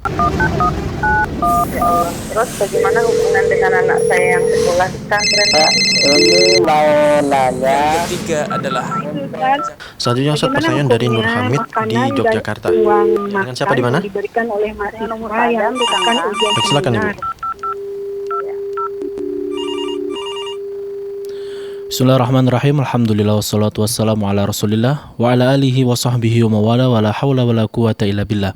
Ya Allah. Terus bagaimana hubungan dengan anak saya yang sekolah di pesantren? Pak, ini mau nanya. Ketiga adalah Selanjutnya Ustaz, Bagaimana pertanyaan dari Nur hukumnya Hamid di makanan dan Yogyakarta. uang Dengan siapa makan di mana? yang diberikan oleh mahasiswa yang akan ujian Baik, silakan Ibu. seminar? Bismillahirrahmanirrahim. Alhamdulillah wassalatu wassalamu ala Rasulillah wa ala alihi wa sahbihi wa mawala wa la hawla wa la quwata illa billah.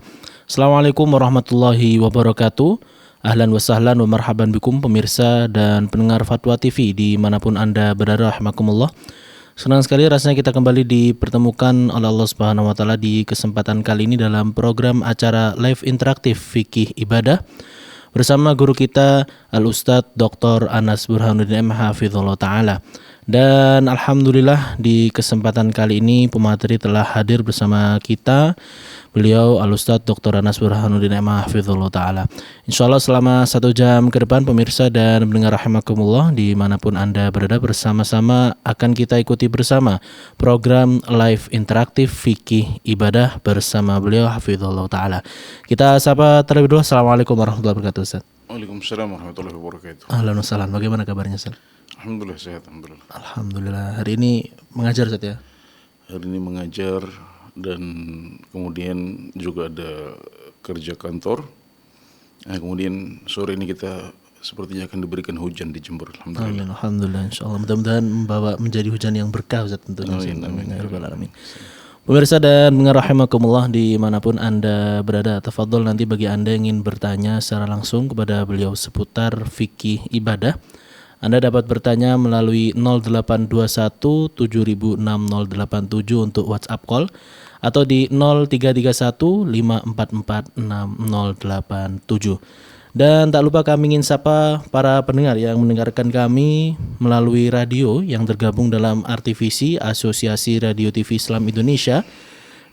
Assalamualaikum warahmatullahi wabarakatuh. Ahlan wa sahlan wa marhaban bikum pemirsa dan pendengar Fatwa TV dimanapun Anda berada, rahimakumullah. Senang sekali rasanya kita kembali dipertemukan oleh Allah Subhanahu wa taala di kesempatan kali ini dalam program acara live interaktif Fikih Ibadah bersama guru kita Al-Ustadz Dr. Anas Burhanuddin M. Hafizullah Ta'ala. Dan Alhamdulillah di kesempatan kali ini pemateri telah hadir bersama kita. Beliau Al-Ustadz Dr. Anas Burhanuddin M. Hafizullah Ta'ala. InsyaAllah selama 1 jam ke depan pemirsa dan mendengar rahimakumullah dimanapun Anda berada, bersama-sama akan kita ikuti bersama program live interaktif Fikih Ibadah bersama beliau Hafizullah Ta'ala. Kita sapa terlebih dulu. Assalamualaikum warahmatullahi wabarakatuh, Ustaz. Waalaikumsalam warahmatullahi wabarakatuh. Ahlan wa sahlan. Bagaimana kabarnya, Ustaz? Alhamdulillah sehat, alhamdulillah. Alhamdulillah. Hari ini mengajar, Ustaz, ya? Hari ini mengajar dan kemudian juga ada kerja kantor. Nah, kemudian sore ini kita sepertinya akan diberikan hujan di Jember. Alhamdulillah. Amin. Alhamdulillah. Insyaallah mudah-mudahan membawa menjadi hujan yang berkah, Ustaz, tentunya. Amin. Ya rabbal alamin. Pemirsa dan pendengar rahimakumullah dimanapun Anda berada, tafadhol nanti bagi Anda yang ingin bertanya secara langsung kepada beliau seputar fikih ibadah, Anda dapat bertanya melalui 0821 7006 087 untuk WhatsApp call atau di 0331 544 6087. Dan tak lupa kami ingin sapa para pendengar yang mendengarkan kami melalui radio yang tergabung dalam RTVC, Asosiasi Radio TV Islam Indonesia.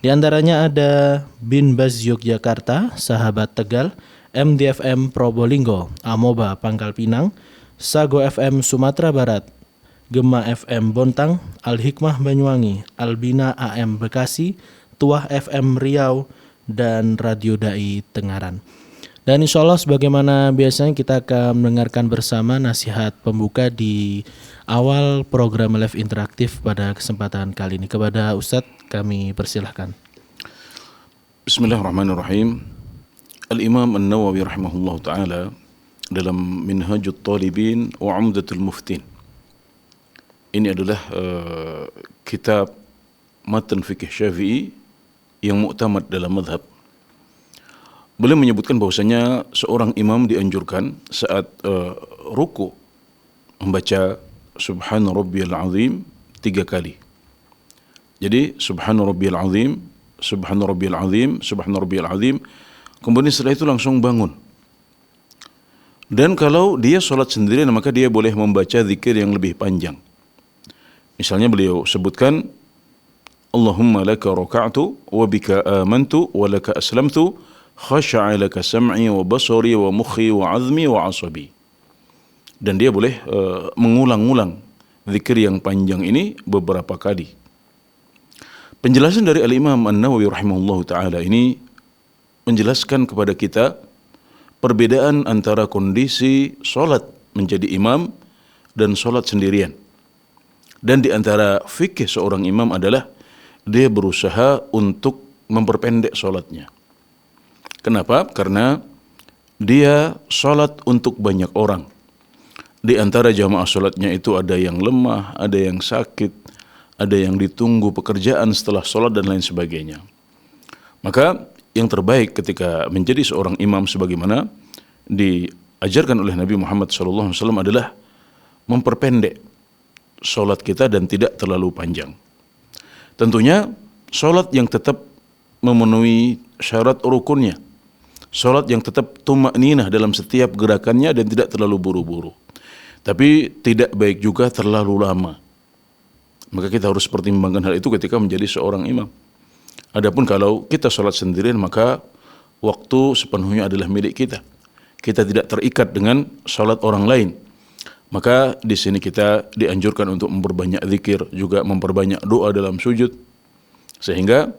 Di antaranya ada Binbas Yogyakarta, Sahabat Tegal, MDFM Probolinggo, Amoba Pangkal Pinang, Sago FM Sumatera Barat, Gema FM Bontang, Al-Hikmah Banyuwangi, Albina AM Bekasi, Tuah FM Riau, dan Radio Dai Tengaran. Dan insya Allah sebagaimana biasanya kita akan mendengarkan bersama nasihat pembuka di awal program live interaktif pada kesempatan kali ini. Kepada Ustadz kami persilahkan. Bismillahirrahmanirrahim. Al-Imam An-Nawawi rahimahullah ta'ala dalam Minhajut Talibin wa Umdatul Muftin. Ini adalah kitab matan fikih Syafi'i yang muktamad dalam madhab. Beliau menyebutkan bahwasanya seorang imam dianjurkan saat ruku membaca Subhana Rabbiyal Azim 3 kali. Jadi Subhana Rabbiyal Azim, Subhana Rabbiyal Azim, Subhana Rabbiyal Azim. Kemudian setelah itu langsung bangun. Dan kalau dia sholat sendirian maka dia boleh membaca zikir yang lebih panjang. Misalnya beliau sebutkan Allahumma laka raka'tu wa bika amantu wa laka aslamtu khasha'a laka sam'i wa basari wa mukhi wa azmi wa asabi. Dan dia boleh mengulang-ulang zikir yang panjang ini beberapa kali. Penjelasan dari Al-Imam An-Nawawi rahimahullahu ta'ala ini menjelaskan kepada kita perbedaan antara kondisi solat menjadi imam dan solat sendirian. Dan di antara fikih seorang imam adalah dia berusaha untuk memperpendek solatnya. Kenapa? Karena dia sholat untuk banyak orang. Di antara jamaah sholatnya itu ada yang lemah, ada yang sakit, ada yang ditunggu pekerjaan setelah sholat dan lain sebagainya. Maka yang terbaik ketika menjadi seorang imam sebagaimana diajarkan oleh Nabi Muhammad SAW adalah memperpendek sholat kita dan tidak terlalu panjang. Tentunya sholat yang tetap memenuhi syarat rukunnya. Salat yang tetap tuma'ninah dalam setiap gerakannya dan tidak terlalu buru-buru. Tapi tidak baik juga terlalu lama. Maka kita harus pertimbangkan hal itu ketika menjadi seorang imam. Adapun kalau kita salat sendirian maka waktu sepenuhnya adalah milik kita. Kita tidak terikat dengan salat orang lain. Maka di sini kita dianjurkan untuk memperbanyak zikir, juga memperbanyak doa dalam sujud. Sehingga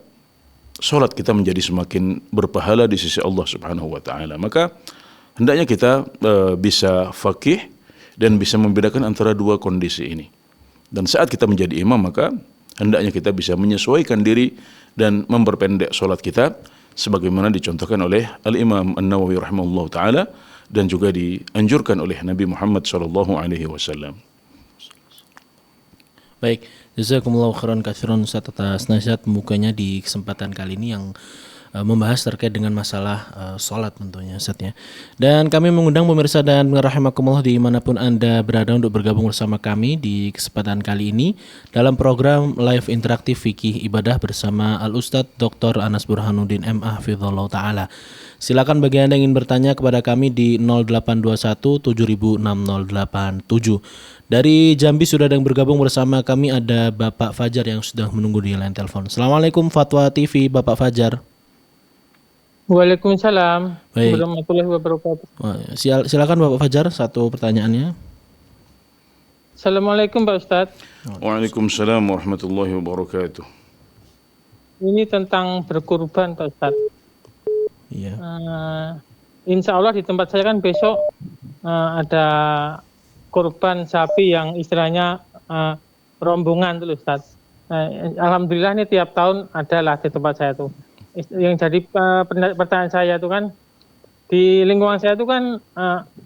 solat kita menjadi semakin berpahala di sisi Allah Subhanahu wa taala. Maka hendaknya kita bisa faqih dan bisa membedakan antara dua kondisi ini. Dan saat kita menjadi imam, maka hendaknya kita bisa menyesuaikan diri dan memperpendek solat kita sebagaimana dicontohkan oleh Al-Imam An-Nawawi rahimahullah ta'ala dan juga dianjurkan oleh Nabi Muhammad sallallahu alaihi wasallam. Baik, jazakumullahu khairan katsiran Ustaz atas nasihat pembukanya di kesempatan kali ini yang membahas terkait dengan masalah sholat tentunya Ustaz ya. Dan kami mengundang pemirsa dan rahimakumullah dimanapun Anda berada untuk bergabung bersama kami di kesempatan kali ini dalam program live interaktif fikih ibadah bersama Al-Ustadz Dr. Anas Burhanuddin M.A. Hafizallahu Ta'ala. Silakan bagi Anda yang ingin bertanya kepada kami di 0821 706087. Dari Jambi sudah ada yang bergabung bersama kami, ada Bapak Fajar yang sudah menunggu di line telepon. Assalamualaikum Fatwa TV, Bapak Fajar. Waalaikumsalam Baik. warahmatullahi wabarakatuh. Silakan Bapak Fajar, satu pertanyaannya. Assalamualaikum Pak Ustadz. Waalaikumsalam warahmatullahi wabarakatuh. Ini tentang berkurban Pak Ustadz. Iya. Insya Allah di tempat saya kan besok ada kurban sapi yang istilahnya rombongan tuh Ustadz. Alhamdulillah ini tiap tahun adalah di tempat saya tuh. Yang jadi pertanyaan saya itu kan di lingkungan saya itu kan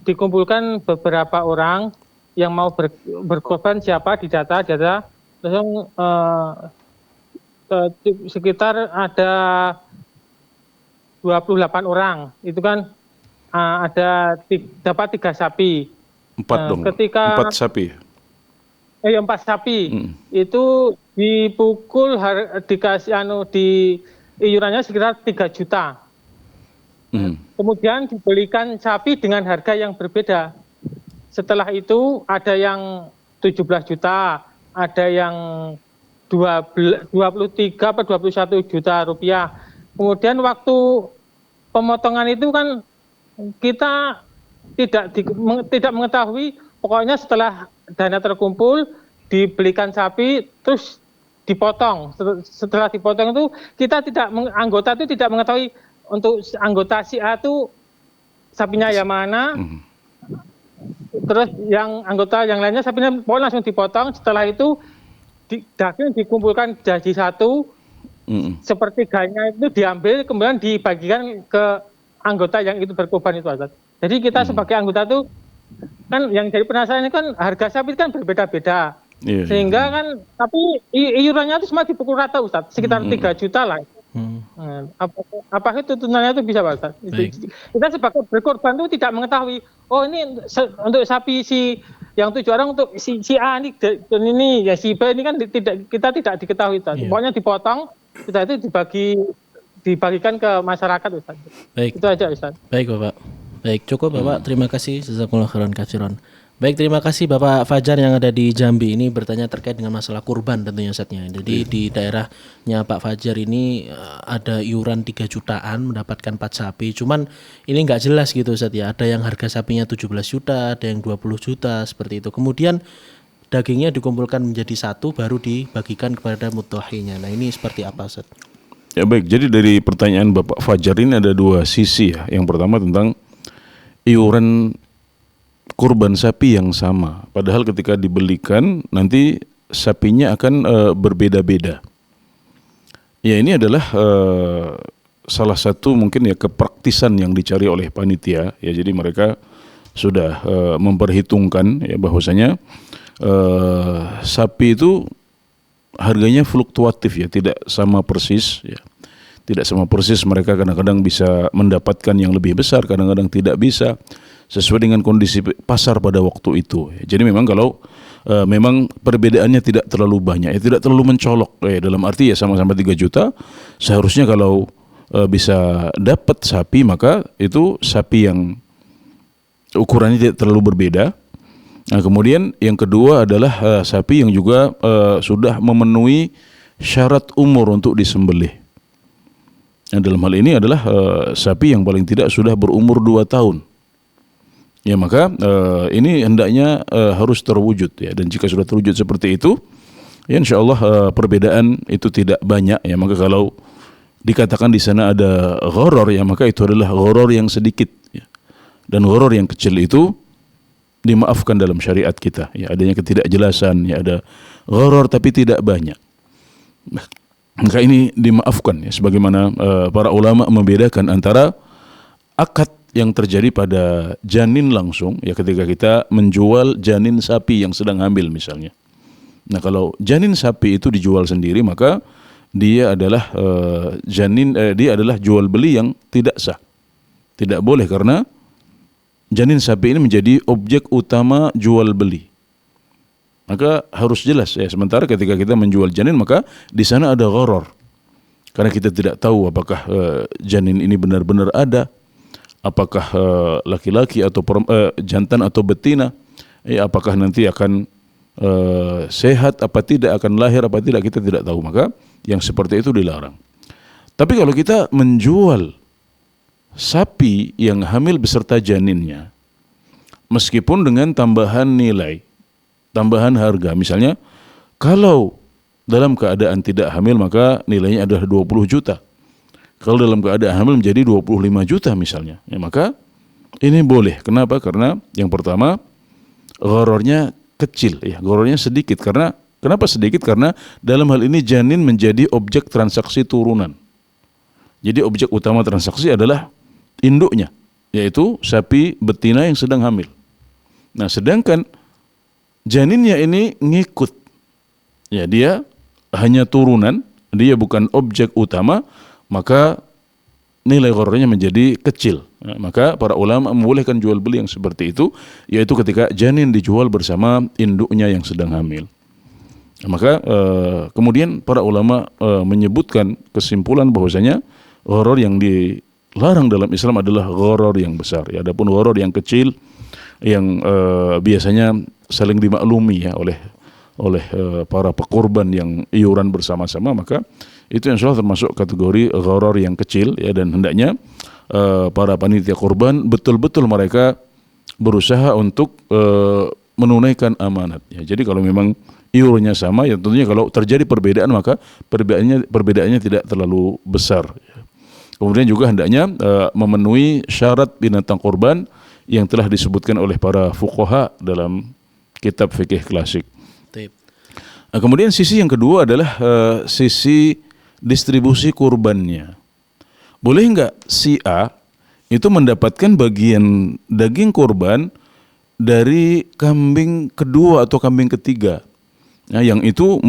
dikumpulkan beberapa orang yang mau berkorban, siapa didata langsung sekitar ada 28 orang itu kan dapat 3 sapi. 4 sapi. 4 sapi. Itu dipukul iurannya sekitar 3 juta. Kemudian dibelikan sapi dengan harga yang berbeda. Setelah itu ada yang 17 juta, ada yang 23 atau 21 juta rupiah. Kemudian waktu pemotongan itu kan kita tidak mengetahui, pokoknya setelah dana terkumpul dibelikan sapi terus dipotong. Setelah dipotong itu anggota itu tidak mengetahui untuk anggota si A itu sapinya yang mana. Terus yang anggota yang lainnya sapinya langsung dipotong. Setelah itu daging dikumpulkan jadi satu. Sepertiganya itu diambil kemudian dibagikan ke anggota yang itu berkorban itu. Jadi kita sebagai anggota itu kan yang jadi penasaran ini kan harga sapi kan berbeda-beda. Sehingga kan tapi iurannya itu semua dipukul rata Ustaz, sekitar 3 juta lah. Apa itu tuntutannya itu bisa Pak Ustaz? Kita sebagai berkorban itu tidak mengetahui, oh ini untuk sapi si yang 7 orang untuk si A ini ya si B ini kan kita tidak diketahui Ustaz. Pokoknya dipotong, kita itu dibagikan ke masyarakat Ustaz. Baik. Itu aja Ustaz. Baik Bapak. Baik, cukup Bapak. Terima kasih. Jazakumullah khairan katsiran. Baik, terima kasih Bapak Fajar yang ada di Jambi ini bertanya terkait dengan masalah kurban tentunya Ustaznya. Jadi di daerahnya Pak Fajar ini ada iuran 3 jutaan mendapatkan 4 sapi. Cuman ini nggak jelas gitu Ustaz ya. Ada yang harga sapinya 17 juta, ada yang 20 juta seperti itu. Kemudian dagingnya dikumpulkan menjadi satu baru dibagikan kepada mudhahinya. Nah, ini seperti apa Ustaz? Ya baik, jadi dari pertanyaan Bapak Fajar ini ada dua sisi ya. Yang pertama tentang iuran kurban sapi yang sama, padahal ketika dibelikan nanti sapinya akan berbeda-beda. Ya ini adalah salah satu mungkin ya kepraktisan yang dicari oleh panitia. Ya jadi mereka sudah memperhitungkan ya bahwasanya sapi itu harganya fluktuatif ya, tidak sama persis ya. Tidak sama persis, mereka kadang-kadang bisa mendapatkan yang lebih besar, kadang-kadang tidak bisa, sesuai dengan kondisi pasar pada waktu itu. Jadi memang kalau memang perbedaannya tidak terlalu banyak, ya tidak terlalu mencolok. Dalam arti ya sama-sama 3 juta, seharusnya kalau bisa dapat sapi maka itu sapi yang ukurannya tidak terlalu berbeda. Nah kemudian yang kedua adalah sapi yang juga sudah memenuhi syarat umur untuk disembelih. Nah, dalam hal ini adalah sapi yang paling tidak sudah berumur 2 tahun. Ya maka ini hendaknya harus terwujud ya, dan jika sudah terwujud seperti itu, ya insyaallah perbedaan itu tidak banyak ya. Maka kalau dikatakan di sana ada gharar, ya maka itu adalah gharar yang sedikit, ya. Dan gharar yang kecil itu dimaafkan dalam syariat kita, ya, adanya ketidakjelasan, ya, ada gharar tapi tidak banyak, maka ini dimaafkan, ya, sebagaimana para ulama membedakan antara akad yang terjadi pada janin langsung, ya, ketika kita menjual janin sapi yang sedang hamil misalnya. Nah, kalau janin sapi itu dijual sendiri, maka dia adalah dia adalah jual beli yang tidak sah. Tidak boleh, karena janin sapi ini menjadi objek utama jual beli. Maka harus jelas, ya. Sementara ketika kita menjual janin, maka di sana ada gharar. Karena kita tidak tahu apakah janin ini benar-benar ada, apakah laki-laki atau jantan atau betina, apakah nanti akan sehat apa tidak, akan lahir apa tidak, kita tidak tahu. Maka yang seperti itu dilarang. Tapi kalau kita menjual sapi yang hamil beserta janinnya, meskipun dengan tambahan nilai, tambahan harga, misalnya kalau dalam keadaan tidak hamil maka nilainya adalah 20 juta. Kalau dalam keadaan hamil menjadi 25 juta misalnya, ya, maka ini boleh. Kenapa? Karena yang pertama gharornya kecil, ya, gharornya sedikit. Karena kenapa sedikit? Karena dalam hal ini janin menjadi objek transaksi turunan. Jadi objek utama transaksi adalah induknya, yaitu sapi betina yang sedang hamil. Nah, sedangkan janinnya ini ngikut, ya, dia hanya turunan, dia bukan objek utama, maka nilai gharornya menjadi kecil. Nah, maka para ulama membolehkan jual beli yang seperti itu, yaitu ketika janin dijual bersama induknya yang sedang hamil. Nah, maka kemudian para ulama menyebutkan kesimpulan bahwasanya gharar yang dilarang dalam Islam adalah gharar yang besar. Ya, adapun gharar yang kecil yang biasanya saling dimaklumi, ya, oleh para pekurban yang iuran bersama-sama, maka itu insya Allah termasuk kategori gharar yang kecil, ya, dan hendaknya para panitia kurban betul-betul mereka berusaha untuk menunaikan amanat, ya. Jadi kalau memang iurnya sama, ya tentunya kalau terjadi perbedaan maka perbedaannya tidak terlalu besar, ya. Kemudian juga hendaknya memenuhi syarat binatang kurban yang telah disebutkan oleh para fuqaha dalam kitab fikih klasik. Nah, kemudian sisi yang kedua adalah sisi distribusi kurbannya. Boleh enggak si A itu mendapatkan bagian daging kurban dari kambing kedua atau kambing ketiga? Nah, yang itu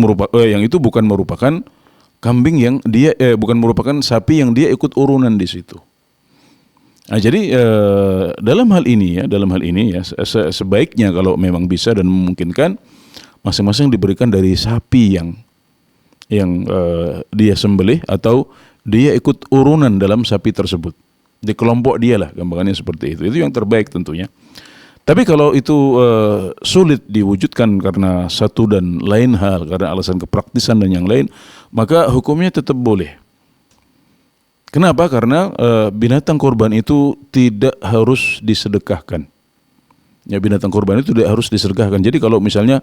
bukan merupakan kambing yang dia bukan merupakan sapi yang dia ikut urunan di situ. Nah, jadi dalam hal ini ya sebaiknya kalau memang bisa dan memungkinkan, masing-masing diberikan dari sapi yang dia sembelih atau dia ikut urunan dalam sapi tersebut. Di kelompok dia lah, gambarannya seperti itu. Itu yang terbaik tentunya. Tapi kalau itu sulit diwujudkan karena satu dan lain hal, karena alasan kepraktisan dan yang lain, maka hukumnya tetap boleh. Kenapa? Karena binatang kurban itu tidak harus disedekahkan. Ya, binatang kurban itu tidak harus disedekahkan. Jadi kalau misalnya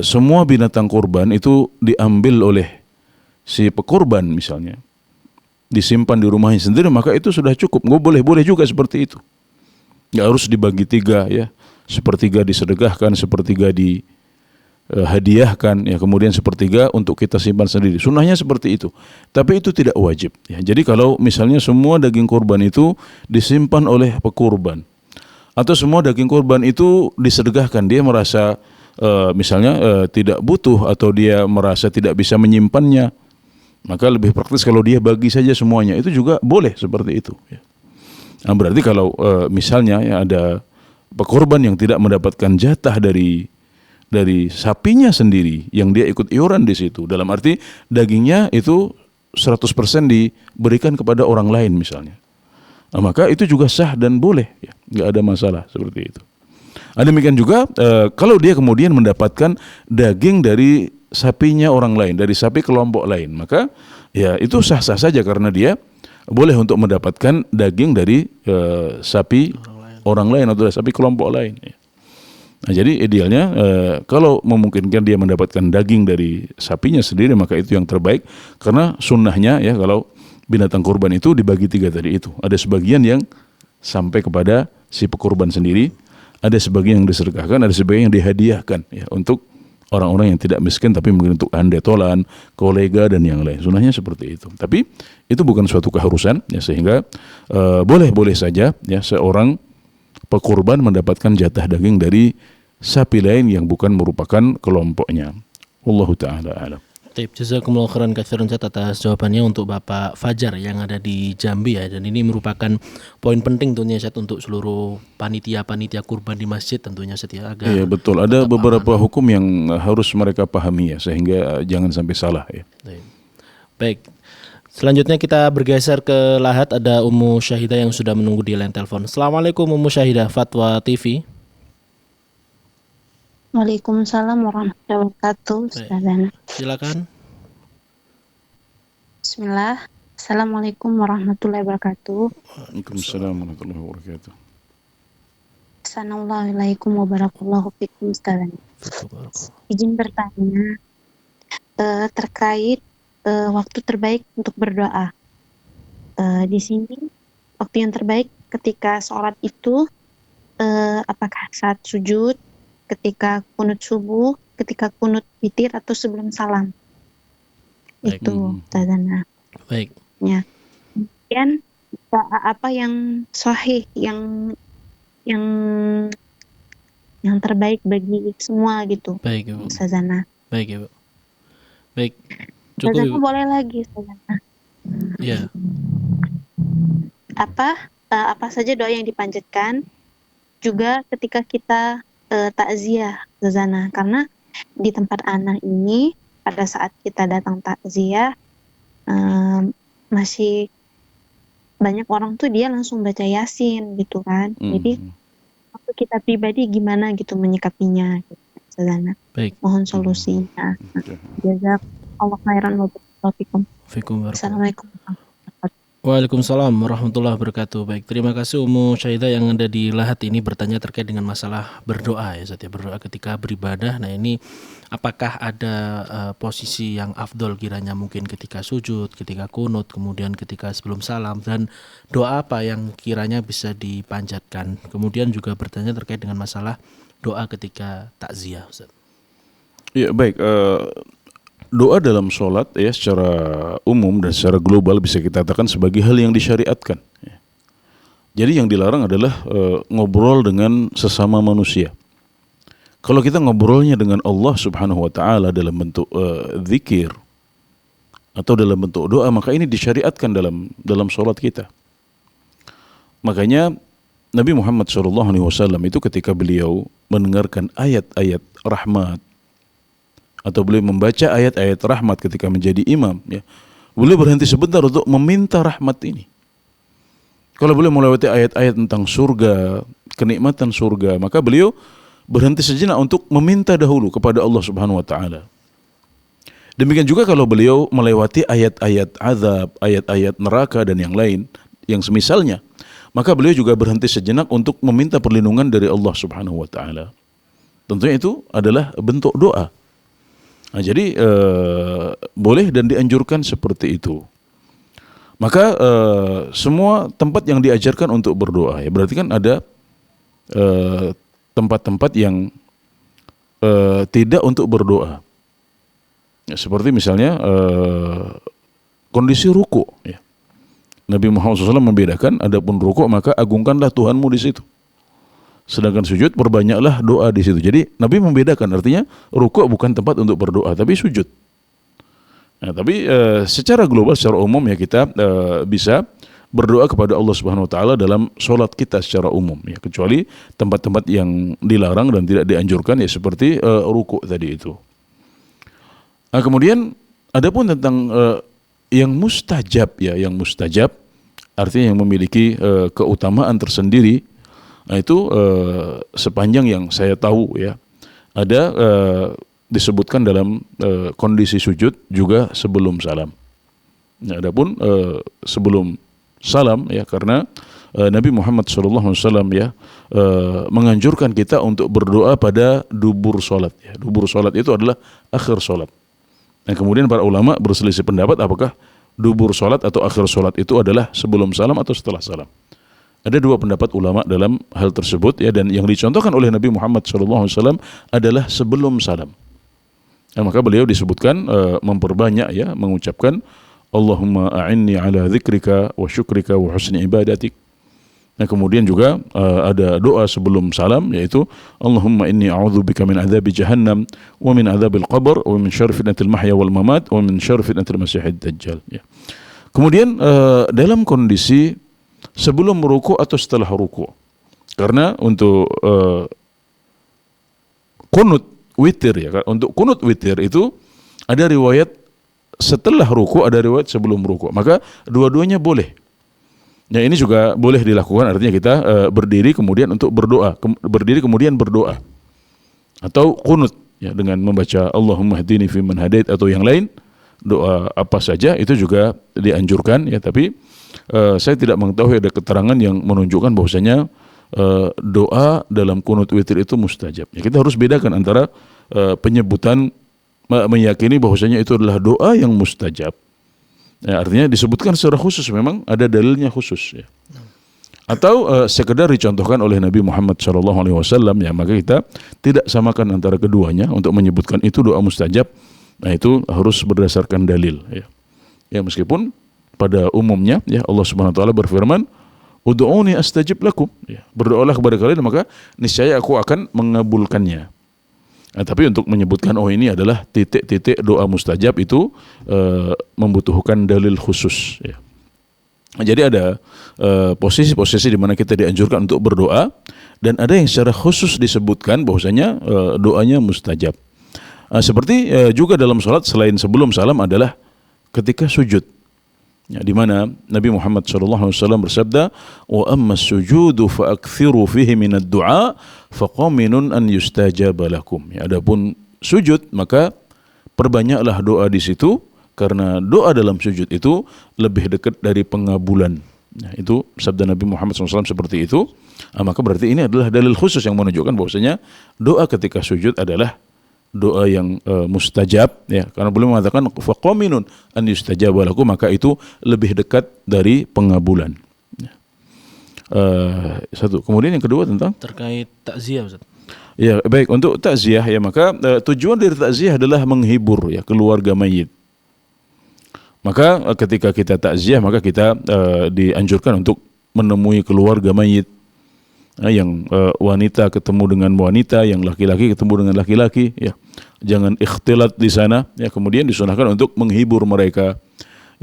semua binatang kurban itu diambil oleh si pekurban misalnya, disimpan di rumahnya sendiri, maka itu sudah cukup. Boleh juga seperti itu. Nggak harus dibagi tiga, ya. Sepertiga disedekahkan, sepertiga dihadiahkan, ya, kemudian sepertiga untuk kita simpan sendiri. Sunnahnya seperti itu. Tapi itu tidak wajib, ya. Jadi kalau misalnya semua daging kurban itu disimpan oleh pekurban, atau semua daging kurban itu disedekahkan, dia merasa misalnya tidak butuh atau dia merasa tidak bisa menyimpannya, maka lebih praktis kalau dia bagi saja semuanya. Itu juga boleh seperti itu, ya. Nah, berarti kalau misalnya, ya, ada pekurban yang tidak mendapatkan jatah dari sapinya sendiri yang dia ikut iuran di situ, dalam arti dagingnya itu 100% diberikan kepada orang lain misalnya, nah, maka itu juga sah dan boleh, ya, nggak ada masalah seperti itu. Demikian juga kalau dia kemudian mendapatkan daging dari sapinya orang lain, dari sapi kelompok lain, maka ya itu sah-sah saja karena dia boleh untuk mendapatkan daging dari sapi orang lain atau sapi kelompok lain, ya. Nah, jadi idealnya kalau memungkinkan dia mendapatkan daging dari sapinya sendiri, maka itu yang terbaik, karena sunnahnya, ya, kalau binatang kurban itu dibagi 3 tadi itu. Ada sebagian yang sampai kepada si pekurban sendiri, ada sebagian yang disedekahkan, ada sebagian yang dihadiahkan ya untuk orang-orang yang tidak miskin tapi mungkin untuk handetolan, kolega dan yang lain. Sunnahnya seperti itu. Tapi itu bukan suatu keharusan ya, sehingga boleh-boleh saja ya seorang pekurban mendapatkan jatah daging dari sapi lain yang bukan merupakan kelompoknya. Wallahu taala alam. Baik, jazakumullah khairan katsiran Ustaz atas jawabannya untuk Bapak Fajar yang ada di Jambi ya, dan ini merupakan poin penting tentunya Ustaz untuk seluruh panitia kurban di masjid tentunya Ustaz ya, agar Iya betul, ada beberapa hukum yang harus mereka pahami ya, sehingga jangan sampai salah ya. Baik. Selanjutnya kita bergeser ke Lahat, ada Ummu Syahidah yang sudah menunggu di line telepon. Assalamualaikum Ummu Syahidah, Fatwa TV. Waalaikumsalam warahmatullahi wabarakatuh. Ustazana. Silakan. Bismillah. Assalamualaikum warahmatullahi wabarakatuh. Waalaikumsalam warahmatullahi wabarakatuh. Assalamualaikum warahmatullahi wabarakatuh. Ustazana. Izin bertanya terkait waktu terbaik untuk berdoa. Di sini waktu yang terbaik ketika sholat itu apakah saat sujud, ketika kunut subuh, ketika kunut witir, atau sebelum salam? Baik. Itu Ustazana. Baik. Ya. Kemudian apa yang sahih, yang terbaik bagi semua gitu. Baik, Ibu. Ustazana. Baik, Ibu. Baik. Cukup, Ustazana Ibu. boleh lagi, Ustazana. Iya. Apa saja doa yang dipanjatkan juga ketika kita takziah, Ustazana, karena di tempat anak ini pada saat kita datang takziah masih banyak orang tuh dia langsung baca Yasin gitu kan. Jadi waktu kita pribadi gimana gitu menyikapinya gitu, Ustazana. Baik. Mohon solusinya. Jazakallahu khairan wa barakallahu fikum. Assalamualaikum. Waalaikumsalam warahmatullahi wabarakatuh. Baik, terima kasih Ummu Syahidah yang ada di Lahat ini bertanya terkait dengan masalah berdoa ya Ustaz ya, berdoa ketika beribadah. Nah ini apakah ada posisi yang afdol kiranya, mungkin ketika sujud, ketika kunut, kemudian ketika sebelum salam, dan doa apa yang kiranya bisa dipanjatkan. Kemudian juga bertanya terkait dengan masalah doa ketika takziah Ustaz. Ya baik, doa dalam sholat ya secara umum dan secara global bisa kita katakan sebagai hal yang disyariatkan. Jadi yang dilarang adalah ngobrol dengan sesama manusia. Kalau kita ngobrolnya dengan Allah Subhanahu wa taala dalam bentuk zikir atau dalam bentuk doa, maka ini disyariatkan dalam sholat kita. Makanya Nabi Muhammad SAW itu ketika beliau mendengarkan ayat-ayat rahmat atau beliau membaca ayat-ayat rahmat ketika menjadi imam, ya, beliau berhenti sebentar untuk meminta rahmat ini. Kalau beliau melewati ayat-ayat tentang surga, kenikmatan surga, maka beliau berhenti sejenak untuk meminta dahulu kepada Allah Subhanahu wa taala. Demikian juga kalau beliau melewati ayat-ayat azab, ayat-ayat neraka dan yang lain yang semisalnya, maka beliau juga berhenti sejenak untuk meminta perlindungan dari Allah Subhanahu wa taala. Tentunya itu adalah bentuk doa. Nah, jadi boleh dan dianjurkan seperti itu. Maka semua tempat yang diajarkan untuk berdoa, ya berarti kan ada tempat-tempat yang tidak untuk berdoa. Ya, seperti misalnya kondisi ruku. Ya. Nabi Muhammad SAW membedakan, adapun ruku maka agungkanlah Tuhanmu di situ. Sedangkan sujud perbanyaklah doa di situ. Jadi Nabi membedakan, artinya rukuk bukan tempat untuk berdoa, tapi sujud. Nah, tapi secara global, secara umum ya kita bisa berdoa kepada Allah Subhanahu Wa Taala dalam sholat kita secara umum, ya kecuali tempat-tempat yang dilarang dan tidak dianjurkan ya seperti rukuk tadi itu. Nah, kemudian adapun tentang yang mustajab ya, yang mustajab artinya yang memiliki keutamaan tersendiri. Nah itu sepanjang yang saya tahu ya, ada disebutkan dalam kondisi sujud juga sebelum salam. Nah, adapun sebelum salam ya, karena Nabi Muhammad SAW ya menganjurkan kita untuk berdoa pada dubur sholat. Ya. Dubur sholat itu adalah akhir sholat. Nah kemudian para ulama berselisih pendapat apakah dubur salat atau akhir salat itu adalah sebelum salam atau setelah salam. Ada dua pendapat ulama dalam hal tersebut ya, dan yang dicontohkan oleh Nabi Muhammad SAW adalah sebelum salam. Maka beliau disebutkan memperbanyak ya mengucapkan Allahumma a'inni ala dzikrika wa syukrika wa husni ibadatik. Nah, kemudian juga ada doa sebelum salam, yaitu Allahumma inni a'udzubika min adzabi jahannam wa min adzabil qabr wa min syarri fitnatil mahya wal mamat wa min syarri fitnatil masiihid dajjal ya. Kemudian dalam kondisi sebelum ruku atau setelah ruku. Karena untuk kunut witir ya, untuk kunut witir itu ada riwayat setelah ruku, ada riwayat sebelum ruku. Maka dua-duanya boleh. Ya, ini juga boleh dilakukan, artinya kita berdiri kemudian untuk berdoa, berdiri kemudian berdoa. Atau kunut ya dengan membaca Allahumma hdini fi man hadait atau yang lain, doa apa saja itu juga dianjurkan ya, tapi saya tidak mengetahui ada keterangan yang menunjukkan bahwasanya doa dalam kunut witir itu mustajab. Ya, kita harus bedakan antara penyebutan meyakini bahwasanya itu adalah doa yang mustajab. Ya, artinya disebutkan secara khusus, memang ada dalilnya khusus ya. Atau sekedar dicontohkan oleh Nabi Muhammad SAW ya, maka kita tidak samakan antara keduanya untuk menyebutkan itu doa mustajab. Nah, itu harus berdasarkan dalil ya. Ya, meskipun pada umumnya ya Allah Subhanahu wa taala berfirman, "Ud'uni astajib lakum." Ya, berdoalah kepada kalian maka niscaya aku akan mengabulkannya. Nah, tapi untuk menyebutkan ini adalah titik-titik doa mustajab itu membutuhkan dalil khusus ya. Nah, jadi ada posisi-posisi di mana kita dianjurkan untuk berdoa, dan ada yang secara khusus disebutkan bahwasanya doanya mustajab. Seperti juga dalam salat selain sebelum salam adalah ketika sujud. Ya, di mana Nabi Muhammad SAW bersabda, wa amma sujudu fa akthiru fihi minad du'a faqaminun an yustajaba lakum. Ya, adapun sujud maka perbanyaklah doa di situ, karena doa dalam sujud itu lebih dekat dari pengabulan. Ya, itu sabda Nabi Muhammad SAW seperti itu. Maka berarti ini adalah dalil khusus yang menunjukkan bahwasanya doa ketika sujud adalah doa yang mustajab ya, karena beliau mengatakan faqaminun an yustajaba lakum, maka itu lebih dekat dari pengabulan ya. Satu. Kemudian yang kedua tentang terkait takziah, Ustaz. Ya, baik, untuk takziah ya, maka tujuan dari takziah adalah menghibur ya keluarga mayit. Maka ketika kita takziah maka kita dianjurkan untuk menemui keluarga mayit. Yang wanita ketemu dengan wanita, yang laki-laki ketemu dengan laki-laki ya. Jangan ikhtilat di sana ya. Kemudian disunahkan untuk menghibur mereka.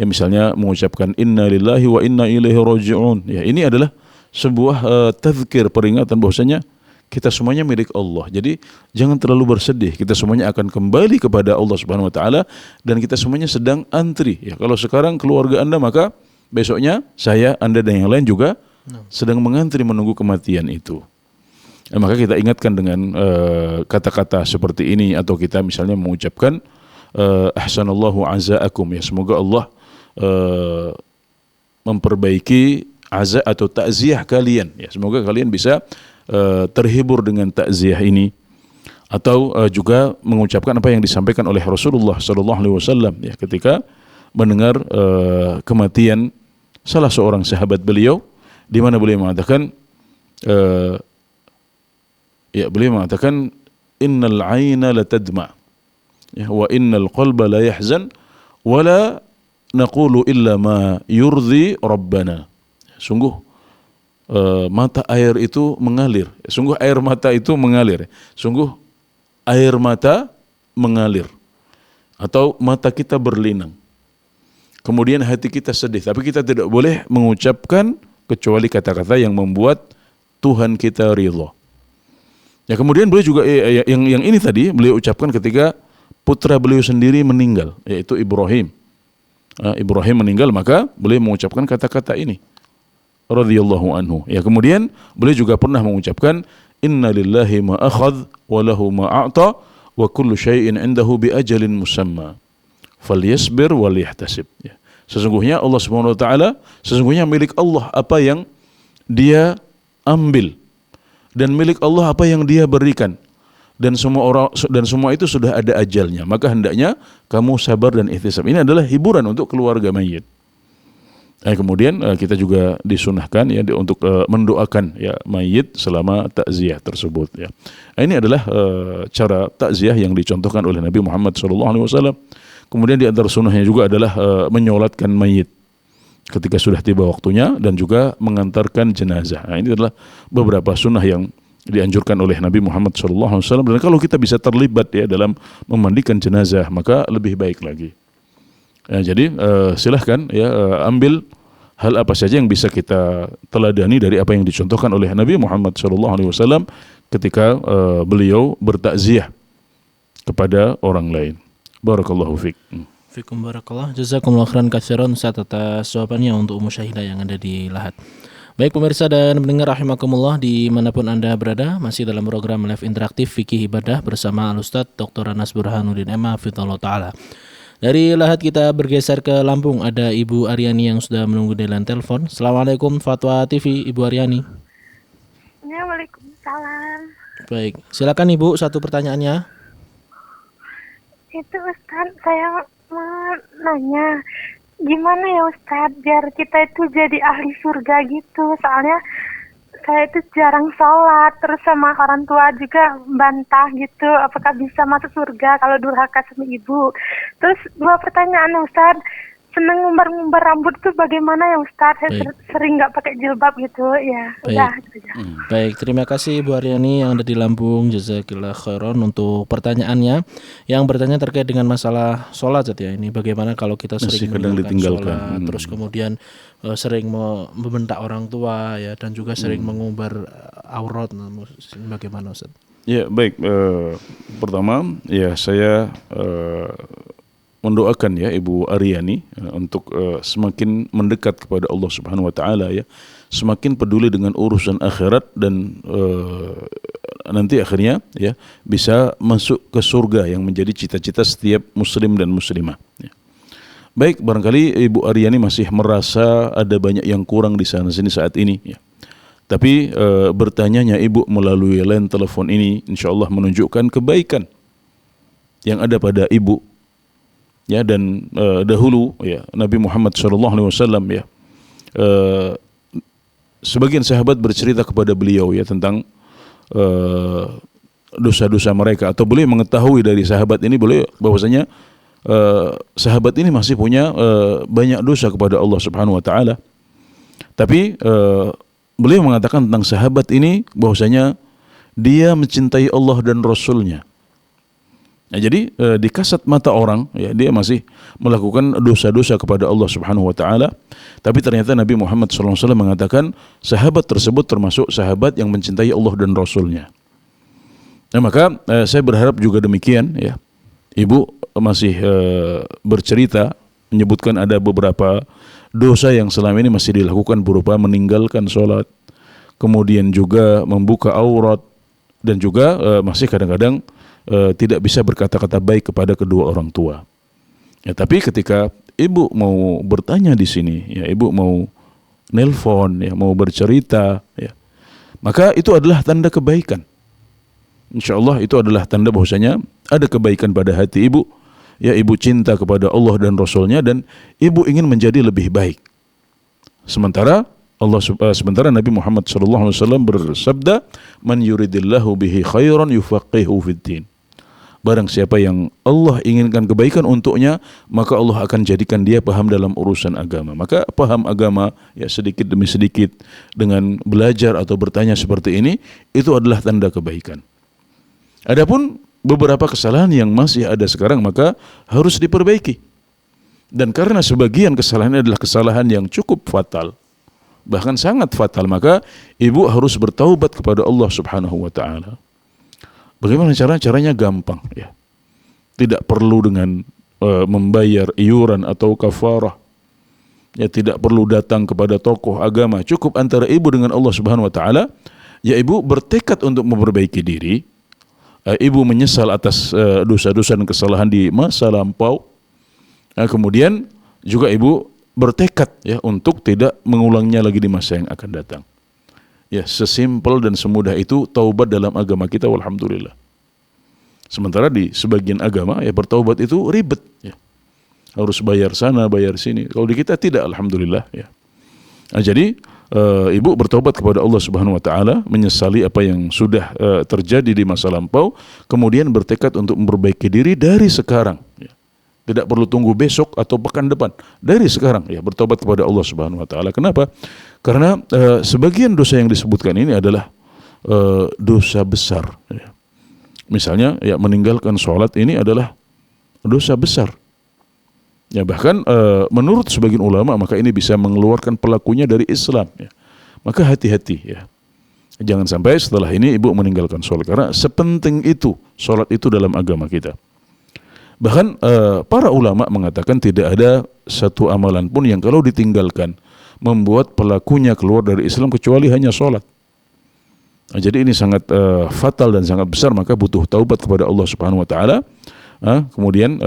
Ya, misalnya mengucapkan inna lillahi wa inna ilaihi raji'un. Ya, ini adalah sebuah tazkir, peringatan bahwasanya kita semuanya milik Allah. Jadi jangan terlalu bersedih. Kita semuanya akan kembali kepada Allah Subhanahu wa taala, dan kita semuanya sedang antri. Ya, kalau sekarang keluarga Anda, maka besoknya saya, Anda dan yang lain juga sedang mengantri menunggu kematian itu. Maka kita ingatkan dengan kata-kata seperti ini, atau kita misalnya mengucapkan ahsanallahu azaakum ya, semoga Allah memperbaiki aza atau takziah kalian ya, semoga kalian bisa terhibur dengan takziah ini. Atau juga mengucapkan apa yang disampaikan oleh Rasulullah SAW ya, ketika mendengar kematian salah seorang sahabat beliau, di mana beliau mengatakan innal aina la tadma ya, wa innal qalba la yahzan wa la naqulu illa ma yurdi rabbana. Sungguh mata air itu mengalir. Sungguh air mata itu mengalir. Sungguh air mata mengalir. Atau mata kita berlinang. Kemudian hati kita sedih, tapi kita tidak boleh mengucapkan kecuali kata-kata yang membuat Tuhan kita ridha. Ya, kemudian beliau juga yang ini tadi beliau ucapkan ketika putra beliau sendiri meninggal, yaitu Ibrahim. Ibrahim meninggal, maka beliau mengucapkan kata-kata ini, radhiyallahu anhu. Ya, kemudian beliau juga pernah mengucapkan inna lillahi ma akhadh wa lahu ma a'ta wa kullu syai'in 'indahu bi ajalin musamma falyasbir wal yahtasib. Ya. Sesungguhnya Allah Subhanahu wa taala, sesungguhnya milik Allah apa yang Dia ambil, dan milik Allah apa yang Dia berikan, dan semua itu sudah ada ajalnya, maka hendaknya kamu sabar dan ihtisab. Ini adalah hiburan untuk keluarga mayit. Kemudian kita juga disunahkan ya untuk mendoakan ya mayit selama takziah tersebut ya. Ini adalah cara takziah yang dicontohkan oleh Nabi Muhammad SAW. Kemudian di antara sunnahnya juga adalah menyolatkan mayit ketika sudah tiba waktunya dan juga mengantarkan jenazah. Nah, ini adalah beberapa sunnah yang dianjurkan oleh Nabi Muhammad SAW. Dan kalau kita bisa terlibat ya dalam memandikan jenazah, maka lebih baik lagi. Jadi silahkan ya ambil hal apa saja yang bisa kita teladani dari apa yang dicontohkan oleh Nabi Muhammad SAW ketika beliau bertakziah kepada orang lain. Barakallahu fiik. Fikum barakallah. Jazakumullah khairan katsiran Ustaz atas jawabannya untuk musyahidah yang ada di Lahat. Baik pemirsa dan pendengar rahimakumullah dimanapun Anda berada, masih dalam program live interaktif Fikih Ibadah bersama Al-Ustaz Dr. Anas Burhanuddin MA Hafizahullah Ta'ala. Dari Lahat kita bergeser ke Lampung, ada Ibu Aryani yang sudah menunggu di line telepon. Assalamualaikum Fatwa TV, Ibu Aryani. Ya, waalaikumsalam. Baik, silakan Ibu, satu pertanyaannya. Itu Ustaz, saya mau nanya, gimana ya Ustaz biar kita itu jadi ahli surga gitu? Soalnya saya itu jarang sholat, terus sama orang tua juga bantah gitu, apakah bisa masuk surga kalau durhaka sama ibu. Terus 2 pertanyaan Ustaz, seneng ngumbar-ngumbar rambut tuh bagaimana ya Ustaz? Saya sering nggak pakai jilbab gitu ya. Udah gitu aja. Baik, terima kasih Bu Aryani yang ada di Lampung. Jazakillah khairan untuk pertanyaannya. Yang bertanya terkait dengan masalah sholat ya. Ini bagaimana kalau kita sering meninggalkan sholat, terus kemudian sering membentak orang tua ya, dan juga sering mengumbar aurat. Bagaimana Ustaz? Ya baik, pertama ya saya mendoakan ya Ibu Aryani untuk semakin mendekat kepada Allah Subhanahu wa taala ya, semakin peduli dengan urusan akhirat dan nanti akhirnya ya bisa masuk ke surga yang menjadi cita-cita setiap muslim dan muslimah ya. Baik, barangkali Ibu Aryani masih merasa ada banyak yang kurang di sana sini saat ini ya. Tapi bertanyanya Ibu melalui line telepon ini insyaallah menunjukkan kebaikan yang ada pada Ibu. Ya, dan dahulu ya Nabi Muhammad SAW ya sebagian sahabat bercerita kepada beliau ya tentang dosa-dosa mereka, atau boleh mengetahui dari sahabat ini boleh bahwasanya sahabat ini masih punya banyak dosa kepada Allah Subhanahu wa taala. Tapi beliau mengatakan tentang sahabat ini bahwasanya dia mencintai Allah dan Rasulnya. Nah, jadi di kasat mata orang ya dia masih melakukan dosa-dosa kepada Allah Subhanahu wa taala, tapi ternyata Nabi Muhammad SAW mengatakan sahabat tersebut termasuk sahabat yang mencintai Allah dan Rasulnya. Nah, maka saya berharap juga demikian ya. Ibu masih bercerita menyebutkan ada beberapa dosa yang selama ini masih dilakukan berupa meninggalkan sholat, kemudian juga membuka aurat, dan juga masih kadang-kadang tidak bisa berkata-kata baik kepada kedua orang tua. Ya, tapi ketika ibu mau bertanya di sini, ya ibu mau nelpon, ya mau bercerita, ya maka itu adalah tanda kebaikan. Insyaallah itu adalah tanda bahwasanya ada kebaikan pada hati ibu. Ya, ibu cinta kepada Allah dan Rasulnya dan ibu ingin menjadi lebih baik. Sementara Nabi Muhammad SAW bersabda, "Man yuridillahu bihi khairan yufaqihu fiddin." Barang siapa yang Allah inginkan kebaikan untuknya, maka Allah akan jadikan dia paham dalam urusan agama. Maka paham agama ya sedikit demi sedikit dengan belajar atau bertanya seperti ini, itu adalah tanda kebaikan. Adapun beberapa kesalahan yang masih ada sekarang maka harus diperbaiki. Dan karena sebagian kesalahan adalah kesalahan yang cukup fatal, bahkan sangat fatal, maka ibu harus bertaubat kepada Allah Subhanahu wa taala. Bagaimana caranya? Gampang ya. Tidak perlu dengan membayar iuran atau kafarah. Ya, tidak perlu datang kepada tokoh agama. Cukup antara ibu dengan Allah Subhanahu wa taala. Ya, ibu bertekad untuk memperbaiki diri. Ibu menyesal atas dosa-dosa dan kesalahan di masa lampau. Kemudian juga ibu bertekad ya untuk tidak mengulangnya lagi di masa yang akan datang. Ya, sesimpel dan semudah itu taubat dalam agama kita, walhamdulillah. Sementara di sebagian agama ya bertaubat itu ribet ya. Harus bayar sana, bayar sini. Kalau di kita tidak, alhamdulillah ya. Nah, jadi ibu bertaubat kepada Allah Subhanahu wa taala, menyesali apa yang sudah terjadi di masa lampau, kemudian bertekad untuk memperbaiki diri dari sekarang ya. Tidak perlu tunggu besok atau pekan depan, dari sekarang ya bertobat kepada Allah Subhanahu wa taala. Kenapa? Karena sebagian dosa yang disebutkan ini adalah dosa besar ya. Misalnya ya meninggalkan sholat ini adalah dosa besar. Ya bahkan menurut sebagian ulama maka ini bisa mengeluarkan pelakunya dari Islam ya. Maka hati-hati ya. Jangan sampai setelah ini ibu meninggalkan sholat, karena sepenting itu sholat itu dalam agama kita. Bahkan para ulama mengatakan tidak ada satu amalan pun yang kalau ditinggalkan membuat pelakunya keluar dari Islam kecuali hanya sholat. Nah, jadi ini sangat fatal dan sangat besar, maka butuh taubat kepada Allah Subhanahu wa taala. Kemudian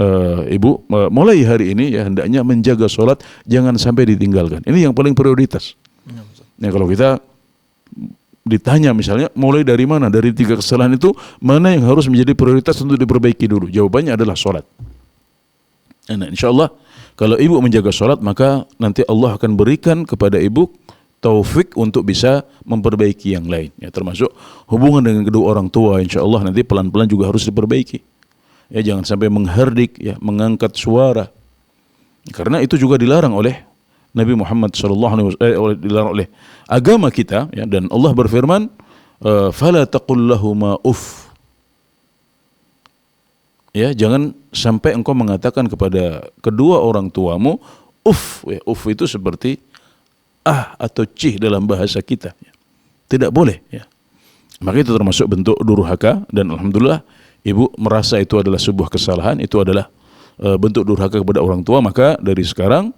ibu mulai hari ini ya hendaknya menjaga sholat, jangan sampai ditinggalkan. Ini yang paling prioritas. Nah, kalau kita ditanya misalnya mulai dari mana, dari 3 kesalahan itu mana yang harus menjadi prioritas untuk diperbaiki dulu? Jawabannya adalah sholat. Nah, insya Allah kalau ibu menjaga sholat, maka nanti Allah akan berikan kepada ibu taufik untuk bisa memperbaiki yang lain. Ya, termasuk hubungan dengan kedua orang tua, insya Allah nanti pelan-pelan juga harus diperbaiki. Ya, jangan sampai mengherdik, ya, mengangkat suara. Karena itu juga dilarang oleh Nabi Muhammad SAW, dilarang oleh agama kita, ya, dan Allah berfirman, "Fala taqul lahuma uff." Ya, jangan sampai engkau mengatakan kepada kedua orang tuamu uff. Ya, uff itu seperti atau cih dalam bahasa kita. Ya. Tidak boleh, ya. Maka itu termasuk bentuk durhaka, dan alhamdulillah ibu merasa itu adalah sebuah kesalahan, itu adalah bentuk durhaka kepada orang tua. Maka dari sekarang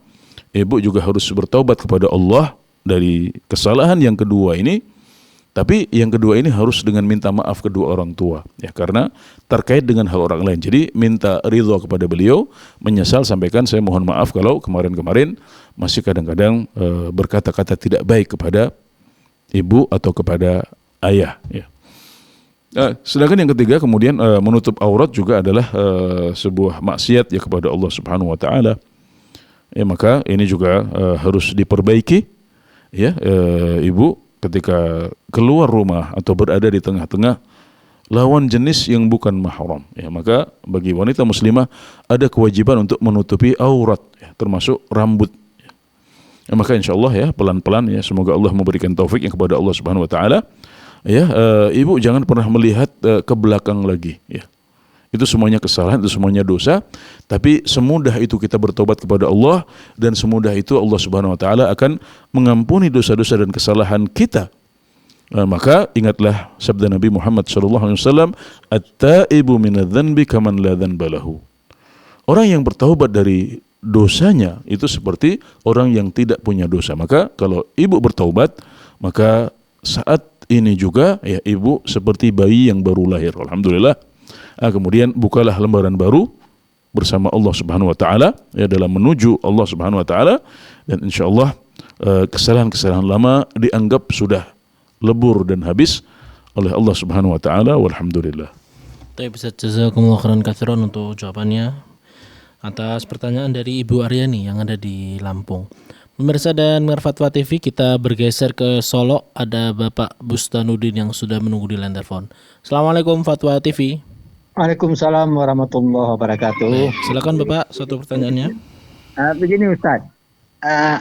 ibu juga harus bertaubat kepada Allah dari kesalahan yang kedua ini. Tapi yang kedua ini harus dengan minta maaf kedua orang tua, ya, karena terkait dengan hal orang lain. Jadi minta ridho kepada beliau, menyesal, sampaikan saya mohon maaf kalau kemarin-kemarin masih kadang-kadang berkata-kata tidak baik kepada ibu atau kepada ayah, ya. Sedangkan yang ketiga kemudian menutup aurat juga adalah sebuah maksiat ya kepada Allah Subhanahu wa taala. Ya, maka ini juga harus diperbaiki, ya. Ibu ketika keluar rumah atau berada di tengah-tengah lawan jenis yang bukan mahram, ya, maka bagi wanita muslimah ada kewajiban untuk menutupi aurat, ya, termasuk rambut. Ya, maka insya Allah ya pelan-pelan ya, semoga Allah memberikan taufik yang kepada Allah Subhanahu wa taala. Ya, ibu jangan pernah melihat ke belakang lagi, ya. Itu semuanya kesalahan, itu semuanya dosa. Tapi semudah itu kita bertobat kepada Allah, dan semudah itu Allah Subhanahu wa taala akan mengampuni dosa-dosa dan kesalahan kita. Maka ingatlah sabda Nabi Muhammad sallallahu alaihi wasallam, "At-taibu minadz-dzanbi kaman la dzanba lahu." Orang yang bertaubat dari dosanya itu seperti orang yang tidak punya dosa. Maka kalau ibu bertaubat, maka saat ini juga ya ibu seperti bayi yang baru lahir. Alhamdulillah. Kemudian bukalah lembaran baru bersama Allah Subhanahu wa taala, ya, dalam menuju Allah Subhanahu wa taala, dan insyaallah kesalahan-kesalahan lama dianggap sudah lebur dan habis oleh Allah Subhanahu wa taala. Walhamdulillah. Baik, Ustaz, jazakumullah khairan katsiran untuk jawabannya atas pertanyaan dari Ibu Aryani yang ada di Lampung. Pemirsa dan pendengar Fatwa TV, kita bergeser ke Solo. Ada Bapak Bustanuddin yang sudah menunggu di line telepon. Assalamualaikum Fatwa TV. Waalaikumsalam warahmatullahi wabarakatuh. Silakan Bapak, satu pertanyaannya. Begini Ustaz,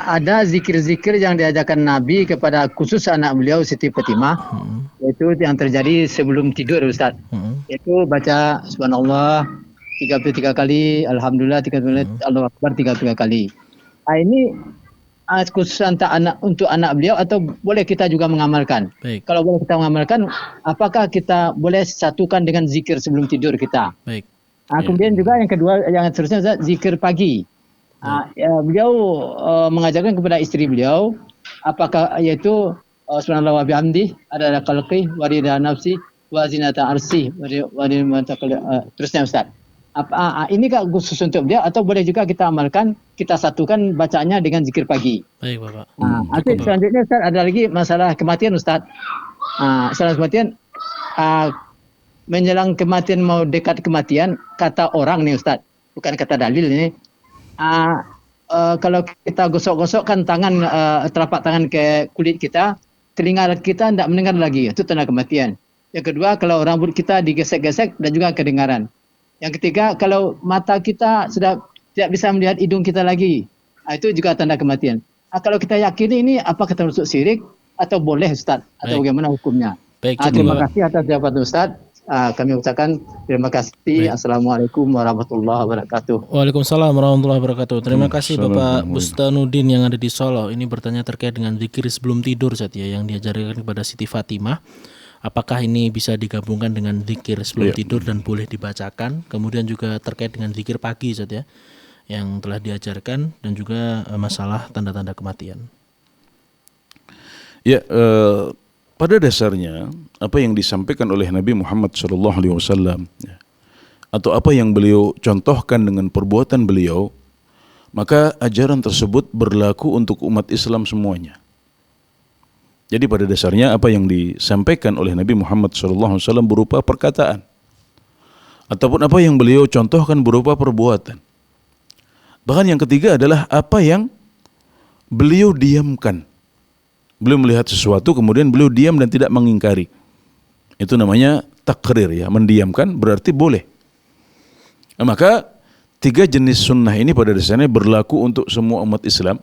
ada zikir-zikir yang diajarkan Nabi kepada khusus anak beliau Siti Fatimah, yaitu yang terjadi sebelum tidur Ustaz. Yaitu baca subhanallah 33 kali, alhamdulillah 33 kali, Allahu akbar 33 kali. Ini khusus untuk anak beliau atau boleh kita juga mengamalkan? Baik. Kalau boleh kita mengamalkan, apakah kita boleh satukan dengan zikir sebelum tidur kita? Baik. Kemudian juga yang kedua, yang seterusnya zikir pagi. Beliau mengajarkan kepada istri beliau, apakah yaitu subhanallah wa bihamdi, adada khalqi wa rida nafsi wa zinata arsi wa terusnya Ustaz. Ini kah khusus untuk beliau atau boleh juga kita amalkan, kita satukan bacanya dengan zikir pagi? Baik Bapak. Nanti selanjutnya Ustaz ada lagi masalah kematian Ustaz. Masalah kematian, menjelang kematian, mau dekat kematian, kata orang nih Ustaz, bukan kata dalil ini. Kalau kita gosok-gosokkan tangan, telapak tangan ke kulit kita, telinga kita tidak mendengar lagi, itu tanda kematian. Yang kedua, kalau rambut kita digesek-gesek dan juga kedengaran. Yang ketiga, kalau mata kita sudah tidak bisa melihat hidung kita lagi, itu juga tanda kematian. Kalau kita yakini ini apakah termasuk syirik atau boleh Ustaz, atau bagaimana hukumnya? Terima kasih atas jawaban Ustaz. Kami ucapkan terima kasih. Assalamualaikum warahmatullahi wabarakatuh. Waalaikumsalam warahmatullahi wabarakatuh. Terima kasih Bapak Bustanuddin yang ada di Solo. Ini bertanya terkait dengan zikir sebelum tidur Ustaz ya, yang diajarkan kepada Siti Fatimah. Apakah ini bisa digabungkan dengan zikir sebelum tidur dan boleh dibacakan? Kemudian juga terkait dengan zikir pagi Ustaz ya, yang telah diajarkan, dan juga masalah tanda-tanda kematian. Ya, pada dasarnya apa yang disampaikan oleh Nabi Muhammad SAW atau apa yang beliau contohkan dengan perbuatan beliau, maka ajaran tersebut berlaku untuk umat Islam semuanya. Jadi pada dasarnya apa yang disampaikan oleh Nabi Muhammad SAW berupa perkataan, ataupun apa yang beliau contohkan berupa perbuatan. Bahkan yang ketiga adalah apa yang beliau diamkan. Beliau melihat sesuatu kemudian beliau diam dan tidak mengingkari. Itu namanya takrir ya, mendiamkan berarti boleh. Nah, maka 3 jenis sunnah ini pada dasarnya berlaku untuk semua umat Islam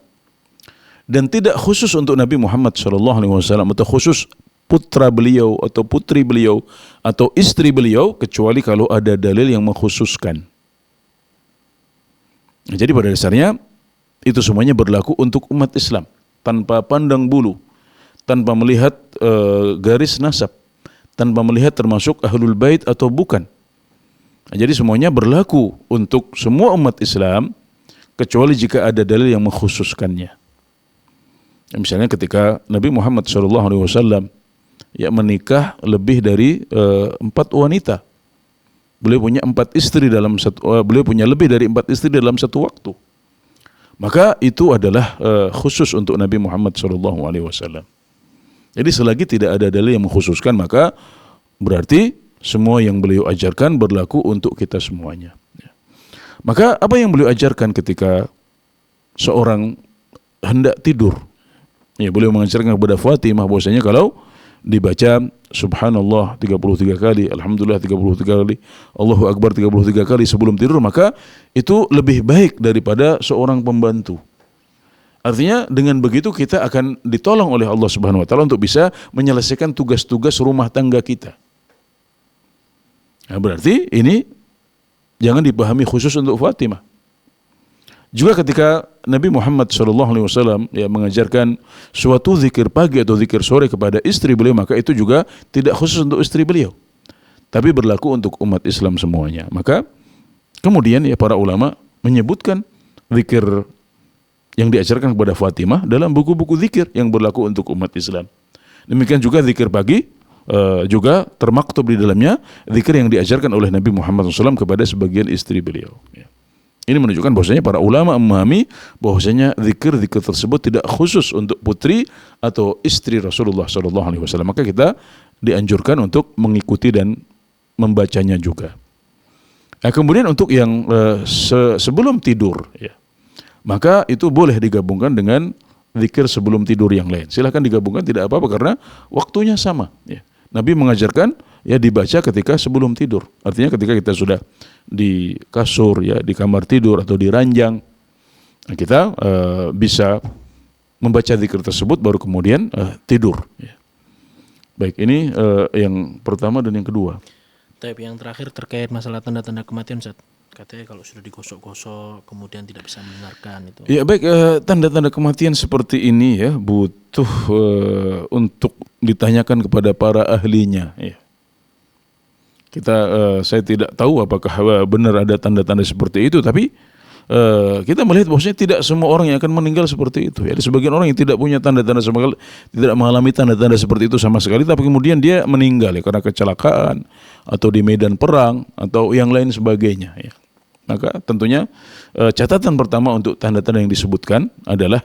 dan tidak khusus untuk Nabi Muhammad SAW atau khusus putra beliau atau putri beliau atau istri beliau, kecuali kalau ada dalil yang mengkhususkan. Nah, jadi pada dasarnya itu semuanya berlaku untuk umat Islam tanpa pandang bulu, tanpa melihat garis nasab, tanpa melihat termasuk ahlul bait atau bukan. Nah, jadi semuanya berlaku untuk semua umat Islam kecuali jika ada dalil yang mengkhususkannya. Ya, misalnya ketika Nabi Muhammad SAW ya menikah lebih dari 4 wanita, beliau punya 4 istri dalam beliau punya lebih dari 4 istri dalam satu waktu. Maka itu adalah khusus untuk Nabi Muhammad SAW. Jadi selagi tidak ada dalil yang mengkhususkan, maka berarti semua yang beliau ajarkan berlaku untuk kita semuanya. Maka apa yang beliau ajarkan ketika seorang hendak tidur? Ya, beliau mengajarkan kepada Fatimah bahwasanya kalau dibaca Subhanallah 33 kali, Alhamdulillah 33 kali, Allahu Akbar 33 kali sebelum tidur, maka itu lebih baik daripada seorang pembantu. Artinya dengan begitu kita akan ditolong oleh Allah Subhanahu wa taala untuk bisa menyelesaikan tugas-tugas rumah tangga kita. Nah, berarti ini jangan dipahami khusus untuk Fatimah. Juga ketika Nabi Muhammad SAW ya mengajarkan suatu zikir pagi atau zikir sore kepada istri beliau, maka itu juga tidak khusus untuk istri beliau, tapi berlaku untuk umat Islam semuanya. Maka kemudian ya para ulama menyebutkan zikir yang diajarkan kepada Fatimah dalam buku-buku zikir yang berlaku untuk umat Islam. Demikian juga zikir pagi juga termaktub di dalamnya zikir yang diajarkan oleh Nabi Muhammad SAW kepada sebagian istri beliau. Ya. Ini menunjukkan bahwasanya para ulama memahami bahwasanya zikir-zikir tersebut tidak khusus untuk putri atau istri Rasulullah SAW. Maka kita dianjurkan untuk mengikuti dan membacanya juga. Nah, kemudian untuk yang sebelum tidur, ya, maka itu boleh digabungkan dengan zikir sebelum tidur yang lain. Silahkan digabungkan, tidak apa-apa karena waktunya sama. Ya. Nabi mengajarkan ya dibaca ketika sebelum tidur. Artinya ketika kita sudah di kasur ya, di kamar tidur atau di ranjang, kita bisa membaca zikir tersebut baru kemudian tidur. Ya. Baik, ini yang pertama dan yang kedua. Tapi yang terakhir terkait masalah tanda-tanda kematian, Ustaz. Katanya kalau sudah digosok-gosok kemudian tidak bisa mendengarkan itu. Ya baik, tanda-tanda kematian seperti ini ya butuh untuk ditanyakan kepada para ahlinya. Ya. Saya tidak tahu apakah benar ada tanda-tanda seperti itu, tapi kita melihat bahwasanya tidak semua orang yang akan meninggal seperti itu. Ya, ada sebagian orang yang tidak punya tanda-tanda sama sekali, tidak mengalami tanda-tanda seperti itu sama sekali, tapi kemudian dia meninggal ya karena kecelakaan atau di medan perang atau yang lain sebagainya. Ya. Maka tentunya catatan pertama untuk tanda-tanda yang disebutkan adalah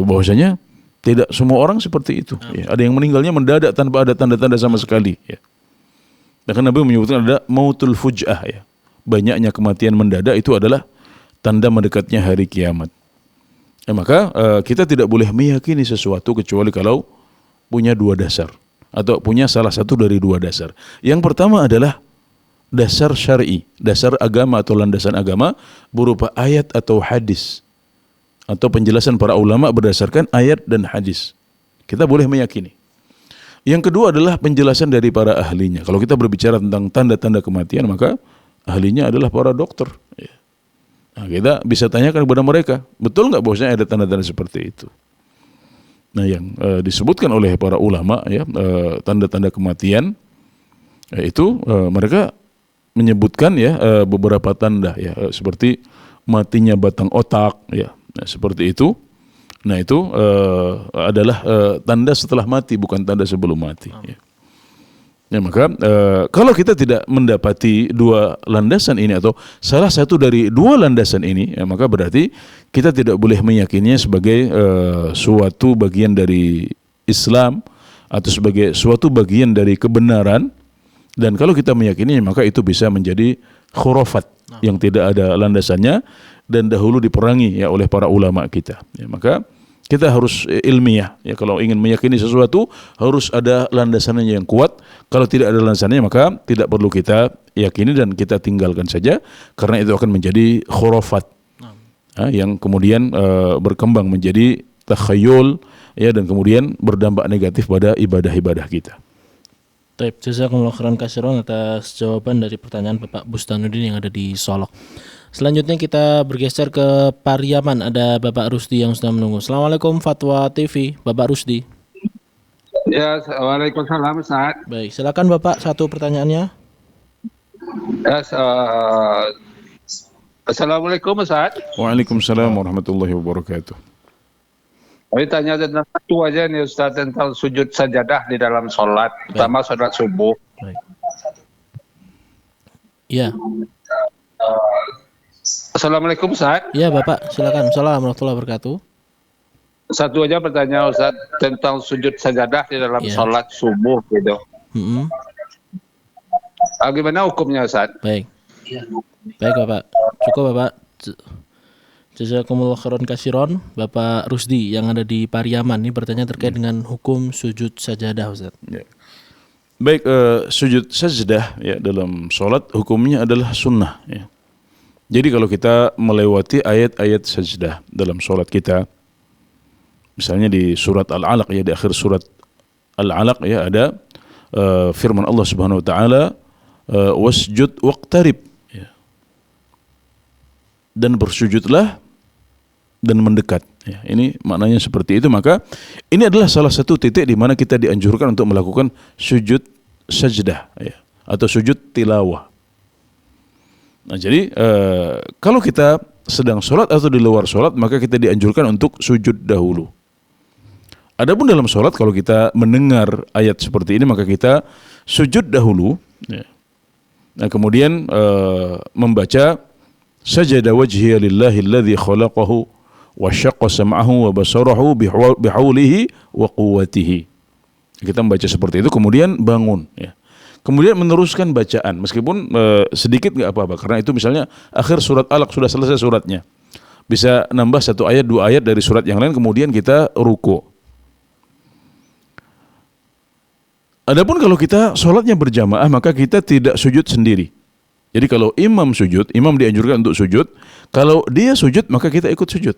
bahwasanya tidak semua orang seperti itu. Ya. Ada yang meninggalnya mendadak tanpa ada tanda-tanda sama sekali. Ya. Bahkan Nabi menyebutkan ada mautul fuj'ah ya. Banyaknya kematian mendadak itu adalah tanda mendekatnya hari kiamat. Maka kita tidak boleh meyakini sesuatu kecuali kalau punya dua dasar atau punya salah satu dari dua dasar. Yang pertama adalah dasar syar'i, dasar agama atau landasan agama berupa ayat atau hadis atau penjelasan para ulama berdasarkan ayat dan hadis. Kita boleh meyakini. Yang kedua adalah penjelasan dari para ahlinya. Kalau kita berbicara tentang tanda-tanda kematian, maka ahlinya adalah para dokter. Nah, kita bisa tanyakan kepada mereka, betul nggak bahwasanya ada tanda-tanda seperti itu? Nah, yang disebutkan oleh para ulama ya, tanda-tanda kematian itu mereka menyebutkan ya beberapa tanda ya, seperti matinya batang otak ya, seperti itu. Nah, itu adalah tanda setelah mati, bukan tanda sebelum mati. Ya, maka kalau kita tidak mendapati dua landasan ini atau salah satu dari dua landasan ini, ya, maka berarti kita tidak boleh meyakininya sebagai suatu bagian dari Islam atau sebagai suatu bagian dari kebenaran. Dan kalau kita meyakininya, maka itu bisa menjadi khurafat yang tidak ada landasannya dan dahulu diperangi ya oleh para ulama kita. Ya, maka kita harus ilmiah ya, kalau ingin meyakini sesuatu harus ada landasannya yang kuat. Kalau tidak ada landasannya maka tidak perlu kita yakini dan kita tinggalkan saja, karena itu akan menjadi khurafat yang kemudian berkembang menjadi takhayul ya, dan kemudian berdampak negatif pada ibadah-ibadah kita. Baik, jazakumullah khairan katsiran atas jawaban dari pertanyaan Bapak Bustanuddin yang ada di Solok. Selanjutnya kita bergeser ke Pariaman. Ada Bapak Rusdi yang sudah menunggu. Assalamualaikum Fatwa TV, Bapak Rusdi. Ya, waalaikumsalam Ustaz. Baik, silakan Bapak, satu pertanyaannya. Ya, Assalamualaikum Ustaz. Waalaikumsalam warahmatullahi wabarakatuh. Saya tanya tentang satu aja nih Ustaz, tentang sujud sajadah di dalam sholat, terutama sholat subuh. Baik. Iya. Assalamualaikum Ustaz. Iya Bapak, silakan. Assalamualaikum warahmatullahi wabarakatuh. Satu aja pertanyaan Ustaz tentang sujud sajadah di dalam sholat subuh gitu. Gimana hukumnya Ustaz? Baik. Baik Bapak. Cukup Bapak. Jazakumullah khairan katsiran. Bapak Rusdi yang ada di Pariaman ini bertanya terkait dengan hukum sujud sajadah Ustaz. Ya. Baik, sujud sajdah ya dalam sholat hukumnya adalah sunnah ya. Jadi kalau kita melewati ayat-ayat sajdah dalam sholat kita, misalnya di surat Al-Alaq ya, di akhir surat Al-Alaq ya ada firman Allah Subhanahu wa taala, wasjud waqtarib ya. Dan bersujudlah dan mendekat ya. Ini maknanya seperti itu. Maka ini adalah salah satu titik di mana kita dianjurkan untuk melakukan sujud sajdah ya, atau sujud tilawah. Nah, jadi kalau kita sedang sholat atau di luar sholat, maka kita dianjurkan untuk sujud dahulu. Adapun dalam sholat, kalau kita mendengar ayat seperti ini, maka kita sujud dahulu ya. Nah, kemudian membaca sajada wajhiya lillahi alladhi khalaqahu wa syaqqa sam'ahu wa basarahu bihaulihi wa quwwatihi. Kita membaca seperti itu, kemudian bangun ya. Kemudian meneruskan bacaan, meskipun sedikit nggak apa-apa, karena itu misalnya akhir surat Alaq sudah selesai suratnya, bisa nambah satu ayat, dua ayat dari surat yang lain, kemudian kita ruku. Adapun kalau kita sholatnya berjamaah, maka kita tidak sujud sendiri. Jadi kalau imam sujud, imam dianjurkan untuk sujud. Kalau dia sujud, maka kita ikut sujud.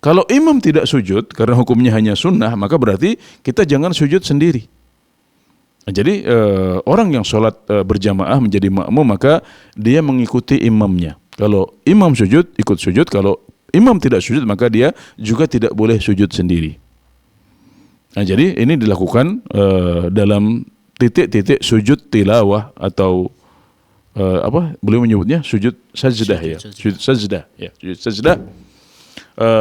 Kalau imam tidak sujud, karena hukumnya hanya sunnah, maka berarti kita jangan sujud sendiri. Nah, jadi orang yang sholat berjamaah menjadi makmum, maka dia mengikuti imamnya. Kalau imam sujud, ikut sujud. Kalau imam tidak sujud, maka dia juga tidak boleh sujud sendiri. Nah, jadi ini dilakukan dalam titik-titik sujud tilawah atau beliau menyebutnya sujud sajdah ya. Sujud sajdah ya, sujud sajdah.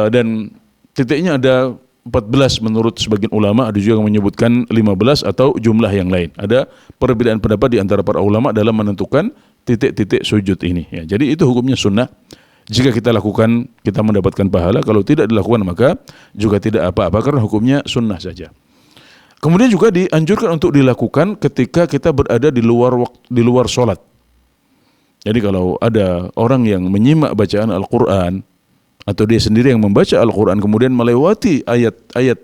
Dan titiknya ada 14 menurut sebagian ulama, ada juga yang menyebutkan 15 atau jumlah yang lain. Ada perbedaan pendapat di antara para ulama dalam menentukan titik-titik sujud ini ya. Jadi itu hukumnya sunnah. Jika kita lakukan, kita mendapatkan pahala. Kalau tidak dilakukan, maka juga tidak apa-apa, karena hukumnya sunnah saja. Kemudian juga dianjurkan untuk dilakukan ketika kita berada di luar sholat. Jadi kalau ada orang yang menyimak bacaan Al-Quran atau dia sendiri yang membaca Al-Quran kemudian melewati ayat-ayat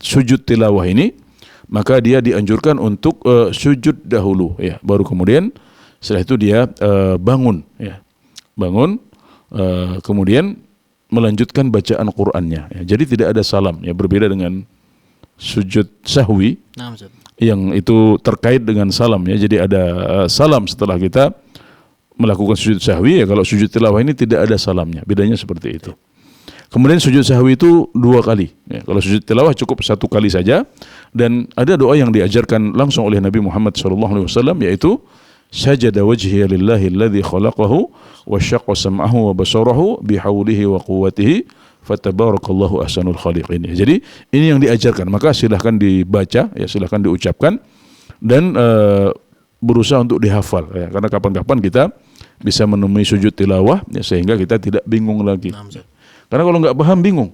sujud tilawah ini, maka dia dianjurkan untuk sujud dahulu, ya, baru kemudian setelah itu dia bangun, ya, kemudian melanjutkan bacaan Qur'annya. Ya. Jadi tidak ada salam, ya, berbeda dengan sujud sahwi yang itu terkait dengan salam, ya. Jadi ada salam setelah kita melakukan sujud sahwi, ya. Kalau sujud tilawah ini tidak ada salamnya, bedanya seperti itu. Kemudian sujud sahwi itu 2 kali, ya. Kalau sujud tilawah cukup 1 kali saja. Dan ada doa yang diajarkan langsung oleh Nabi Muhammad SAW, yaitu sajada wajhiya lillahi alladhi khalaqahu wa syaqqa sam'ahu wa basarahu bihaulihi wa quwwatihi fatabarakallahu ahsanul khaliqin. Jadi ini yang diajarkan, maka silahkan dibaca, ya, silahkan diucapkan dan berusaha untuk dihafal, ya, karena kapan-kapan kita bisa menemui sujud tilawah, ya, sehingga kita tidak bingung lagi. Karena kalau nggak paham bingung.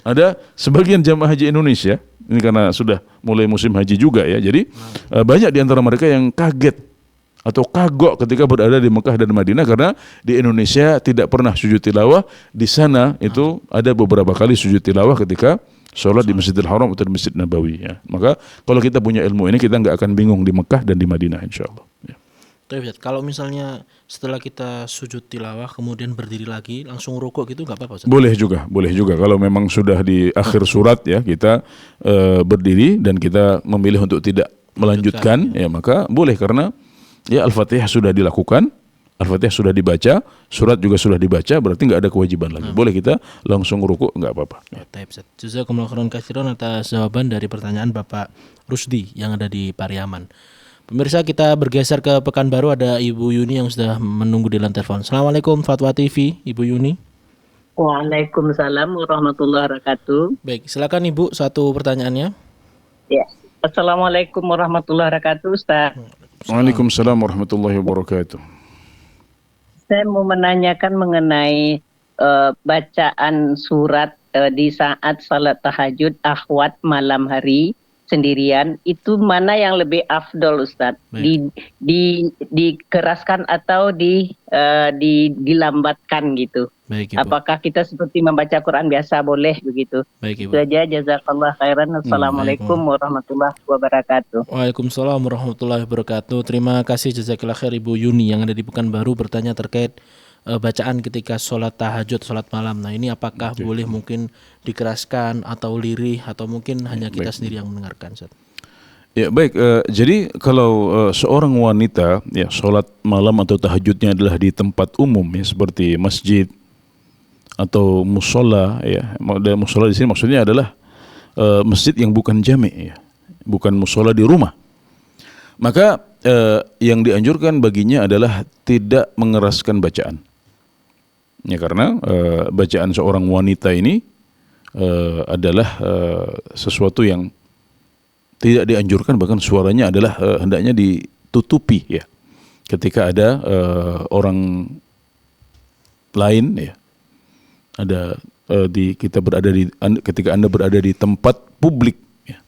Ada sebagian jamaah haji Indonesia, ini karena sudah mulai musim haji juga, ya, jadi banyak di antara mereka yang kaget atau kagok ketika berada di Mekah dan Madinah karena di Indonesia tidak pernah sujud tilawah. Di sana itu ada beberapa kali sujud tilawah ketika sholat di Masjidil Haram atau di Masjid Nabawi, ya. Maka kalau kita punya ilmu ini kita nggak akan bingung di Mekah dan di Madinah, insyaallah, ya. Kalau misalnya setelah kita sujud tilawah kemudian berdiri lagi langsung rukuk gitu nggak apa-apa Ustaz? Boleh juga kalau memang sudah di akhir surat, ya, kita berdiri dan kita memilih untuk tidak melanjutkan, ya, maka boleh, karena ya Al-Fatihah sudah dilakukan, Al-Fatihah sudah dibaca, surat juga sudah dibaca, berarti nggak ada kewajiban lagi. Boleh kita langsung rukuk, nggak apa-apa. Jazakumullah khairan katsiran atas jawaban dari pertanyaan Bapak Rusdi yang ada di Pariaman. Pemirsa, kita bergeser ke Pekanbaru, ada Ibu Yuni yang sudah menunggu di line telepon. Assalamualaikum Fatwa TV, Ibu Yuni. Waalaikumsalam warahmatullahi wabarakatuh. Baik, silakan Ibu, satu pertanyaannya. Ya. Assalamualaikum warahmatullahi wabarakatuh, Ustaz. Waalaikumsalam warahmatullahi wabarakatuh. Saya mau menanyakan mengenai bacaan surat di saat salat tahajud akhwat malam hari sendirian, itu mana yang lebih afdol, Ustaz? Dikeraskan atau dilambatkan gitu? Baik, Ibu. Apakah kita seperti membaca Quran biasa boleh begitu? Baik, Ibu. Itu aja, jazakallah khairan. Assalamualaikum warahmatullahi wabarakatuh. Waalaikumsalam warahmatullahi wabarakatuh. Terima kasih, jazakallah khair Ibu Yuni yang ada di Pekanbaru bertanya terkait bacaan ketika sholat tahajud, sholat malam. Nah, ini apakah boleh mungkin dikeraskan atau lirih atau mungkin hanya kita sendiri yang mendengarkan, Ustaz? Ya, baik. Jadi kalau seorang wanita, ya, sholat malam atau tahajudnya adalah di tempat umum, ya, seperti masjid atau musola, ya. Dan musola di sini maksudnya adalah masjid yang bukan jami', ya, bukan musola di rumah. Maka yang dianjurkan baginya adalah tidak mengeraskan bacaan. Ya, karena bacaan seorang wanita ini adalah sesuatu yang tidak dianjurkan, bahkan suaranya adalah hendaknya ditutupi, ya. Ketika ada orang lain, ya, ada ketika Anda berada di tempat publik, ya.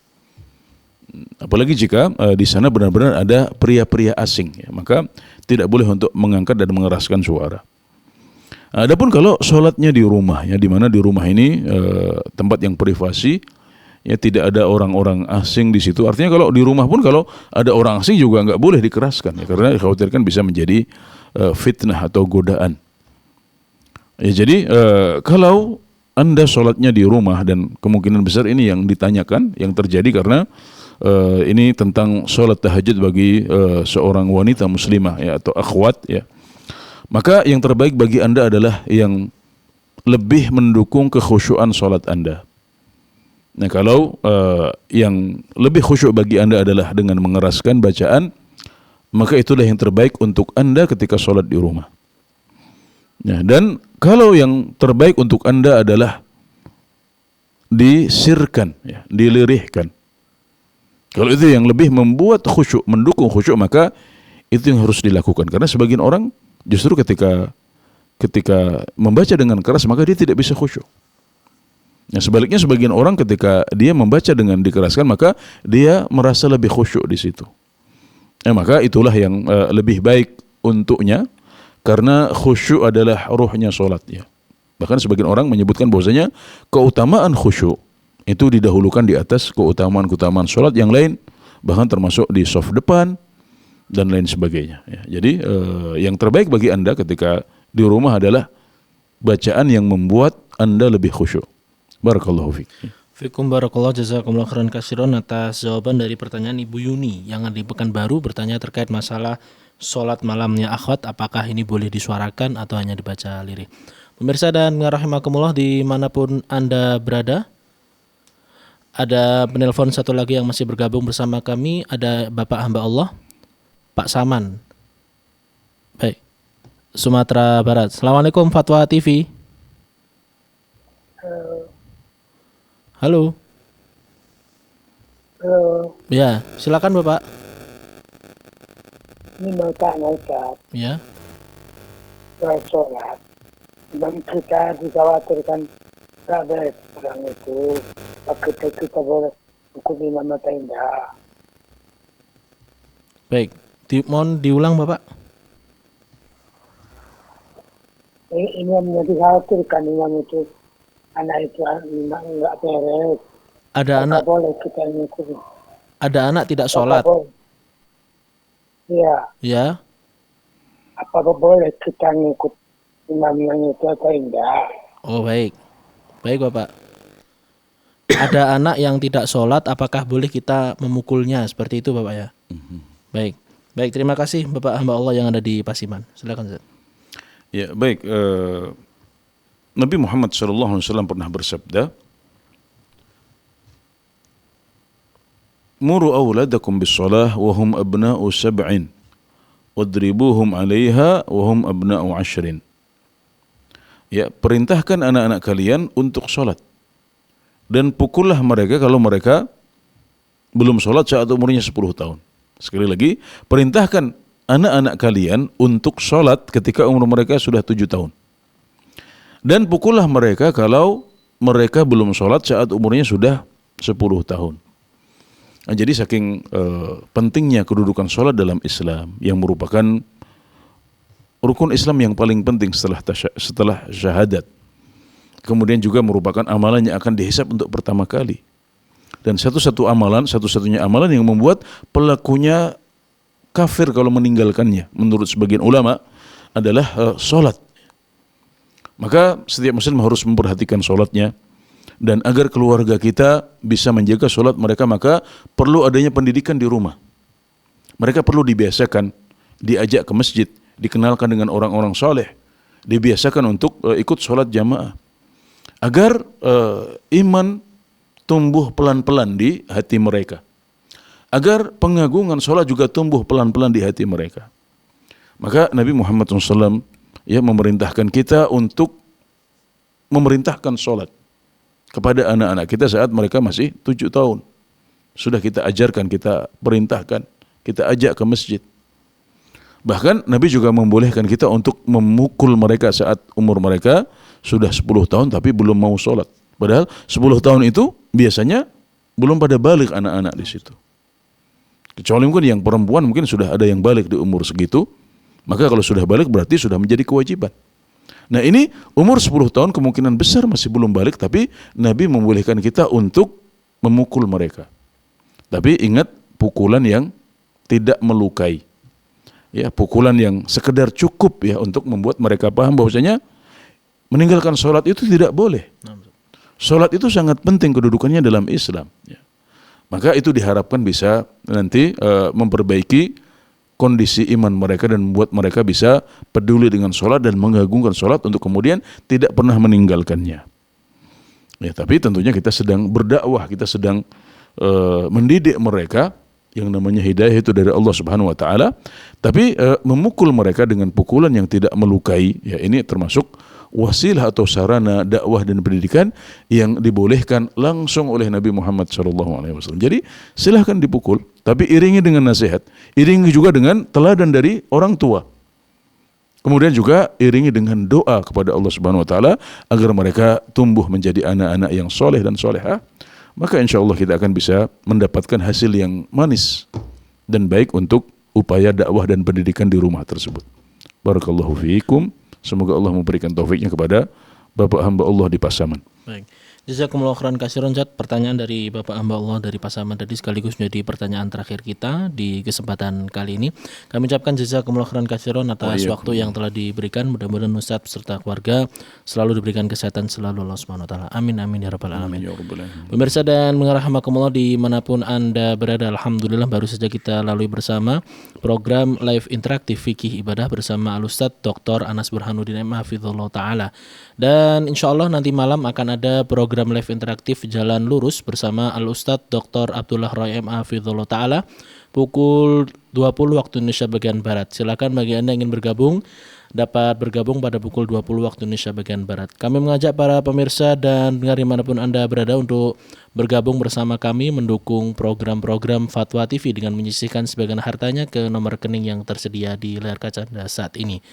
Apalagi jika di sana benar-benar ada pria-pria asing, ya, maka tidak boleh untuk mengangkat dan mengeraskan suara. Adapun kalau sholatnya di rumah, ya, di mana di rumah ini tempat yang privasi, ya, tidak ada orang-orang asing di situ. Artinya kalau di rumah pun kalau ada orang asing juga nggak boleh dikeraskan, ya, karena dikhawatirkan bisa menjadi fitnah atau godaan. Ya, jadi kalau Anda sholatnya di rumah, dan kemungkinan besar ini yang ditanyakan, yang terjadi karena ini tentang sholat tahajud bagi seorang wanita muslimah, ya, atau akhwat, ya. Maka yang terbaik bagi Anda adalah yang lebih mendukung kekhusyuan sholat Anda. Nah, kalau yang lebih khusyuk bagi Anda adalah dengan mengeraskan bacaan, maka itulah yang terbaik untuk Anda ketika sholat di rumah. Nah, dan kalau yang terbaik untuk Anda adalah disirkan, ya, dilirihkan. Kalau itu yang lebih membuat khusyuk, mendukung khusyuk, maka itu yang harus dilakukan. Karena sebagian orang justru ketika membaca dengan keras maka dia tidak bisa khusyuk. Nah, sebaliknya sebagian orang ketika dia membaca dengan dikeraskan maka dia merasa lebih khusyuk di situ. Maka itulah yang lebih baik untuknya karena khusyuk adalah ruhnya salat ya. Bahkan sebagian orang menyebutkan bahwasanya keutamaan khusyuk itu didahulukan di atas keutamaan salat yang lain, bahkan termasuk di saf depan dan lain sebagainya ya. Jadi yang terbaik bagi Anda ketika di rumah adalah bacaan yang membuat Anda lebih khusyuk. Barakallahu fiik. Fikum barakallahu, jazakumullah khairan katsiran atas jawaban dari pertanyaan Ibu Yuni yang di Pekanbaru bertanya terkait masalah salat malamnya akhwat, apakah ini boleh disuarakan atau hanya dibaca lirih. Pemirsa dan rahimakumullah dimanapun Anda berada, ada penelpon satu lagi yang masih bergabung bersama kami, ada Bapak hamba Allah, Pak Saman. Baik, Sumatera Barat. Assalamualaikum Fatwa TV. Halo. Halo. Ya, silakan Bapak. Ini mau tanya Ustaz. Ya. Soal sholat. Dan kita dikhawatirkan tidak baik orang itu. Kita boleh hukum imam atau tidak. Baik, mohon diulang Bapak. Imamnya dikhawatirkan imam itu. Anak itu enggak beres. Ada anak boleh kita ngikuti. Ada anak tidak sholat. Iya. Ya. Apa boleh kita ngikut imamnya itu atau enggak? Oh baik, baik Bapak. Ada anak yang tidak sholat, apakah boleh kita memukulnya seperti itu Bapak ya? Baik, baik. Terima kasih Bapak hamba Allah yang ada di Pasiman. Silakan Ustaz. Ya baik. Nabi Muhammad SAW pernah bersabda, "Muru awladakum bis-shalah wa hum abna'u sab'in, wadribuhum 'alaiha wa hum abna'u 'ashrin." Ya, perintahkan anak-anak kalian untuk salat dan pukullah mereka kalau mereka belum salat saat umurnya 10 tahun. Sekali lagi, perintahkan anak-anak kalian untuk salat ketika umur mereka sudah 7 tahun. Dan pukullah mereka kalau mereka belum sholat saat umurnya sudah 10 tahun. Nah, jadi saking pentingnya kedudukan sholat dalam Islam yang merupakan rukun Islam yang paling penting setelah syahadat. Kemudian juga merupakan amalan yang akan dihisab untuk pertama kali. Dan satu-satunya amalan yang membuat pelakunya kafir kalau meninggalkannya menurut sebagian ulama adalah sholat. Maka setiap muslim harus memperhatikan sholatnya. Dan agar keluarga kita bisa menjaga sholat mereka, maka perlu adanya pendidikan di rumah. Mereka perlu dibiasakan, diajak ke masjid, dikenalkan dengan orang-orang soleh, dibiasakan untuk ikut sholat jamaah. Agar iman tumbuh pelan-pelan di hati mereka. Agar pengagungan sholat juga tumbuh pelan-pelan di hati mereka. Maka Nabi Muhammad SAW memerintahkan kita untuk memerintahkan sholat kepada anak-anak kita saat mereka masih 7 tahun. Sudah kita ajarkan, kita perintahkan, kita ajak ke masjid. Bahkan Nabi juga membolehkan kita untuk memukul mereka saat umur mereka sudah 10 tahun tapi belum mau sholat. Padahal 10 tahun itu biasanya belum pada balik anak-anak di situ. Kecuali mungkin yang perempuan mungkin sudah ada yang balik di umur segitu. Maka kalau sudah balik berarti sudah menjadi kewajiban. Nah ini umur 10 tahun kemungkinan besar masih belum balik, tapi Nabi membolehkan kita untuk memukul mereka. Tapi ingat, pukulan yang tidak melukai. Ya, pukulan yang sekedar cukup ya untuk membuat mereka paham bahwasanya meninggalkan sholat itu tidak boleh. Sholat itu sangat penting kedudukannya dalam Islam. Ya. Maka itu diharapkan bisa nanti memperbaiki kondisi iman mereka dan membuat mereka bisa peduli dengan sholat dan mengagungkan sholat untuk kemudian tidak pernah meninggalkannya. Ya, tapi tentunya kita sedang berdakwah, kita sedang mendidik mereka, yang namanya hidayah itu dari Allah Subhanahu wa taala. Tapi memukul mereka dengan pukulan yang tidak melukai, ya ini termasuk wasilah atau sarana dakwah dan pendidikan yang dibolehkan langsung oleh Nabi Muhammad SAW. Jadi silahkan dipukul, tapi iringi dengan nasihat, iringi juga dengan teladan dari orang tua. Kemudian juga iringi dengan doa kepada Allah Subhanahu wa taala agar mereka tumbuh menjadi anak-anak yang soleh dan solehah. Maka insya Allah kita akan bisa mendapatkan hasil yang manis dan baik untuk upaya dakwah dan pendidikan di rumah tersebut. Barakallahu fiikum. Semoga Allah memberikan taufiknya kepada Bapak hamba Allah di Pasaman. Baik. Jazakumullah khairan katsiran Ustaz. Pertanyaan dari Bapak hamba Allah dari Pasaman tadi sekaligus menjadi pertanyaan terakhir kita di kesempatan kali ini. Kami ucapkan jazakumullah khairan katsiran atas waktu yang telah diberikan. Mudah-mudahan Ustaz beserta keluarga selalu diberikan kesehatan selalu Allah Subhanahu wa taala. Amin amin ya rabbal alamin. Pemirsa dan rahimakumullah dimanapun Anda berada, alhamdulillah baru saja kita lalui bersama program live interaktif fikih ibadah bersama Al-Ustaz Dr. Anas Burhanuddin M. Hafizullah taala. Dan insyaallah nanti malam akan ada program live interaktif Jalan Lurus bersama Al-Ustadz Dr. Abdullah Roy M. Hafizullah Ta'ala pukul 20 waktu Indonesia bagian Barat. Silakan bagi Anda yang ingin bergabung dapat bergabung pada pukul 20 waktu Indonesia bagian Barat. Kami mengajak para pemirsa dan pendengar dimanapun Anda berada untuk bergabung bersama kami mendukung program-program Fatwa TV dengan menyisihkan sebagian hartanya ke nomor rekening yang tersedia di layar kaca Anda saat ini.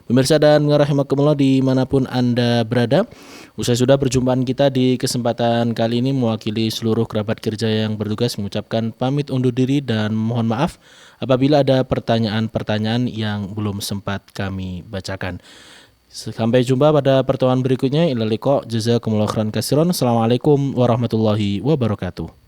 Pemirsa dan rahimakumullah dimanapun Anda berada, usai sudah perjumpaan kita di kesempatan kali ini mewakili seluruh kerabat kerja yang bertugas mengucapkan pamit undur diri dan mohon maaf apabila ada pertanyaan-pertanyaan yang belum sempat kami bacakan. Sampai jumpa pada pertemuan berikutnya. Ila liqa, jazakumullah khairan katsiran. Assalamualaikum warahmatullahi wabarakatuh.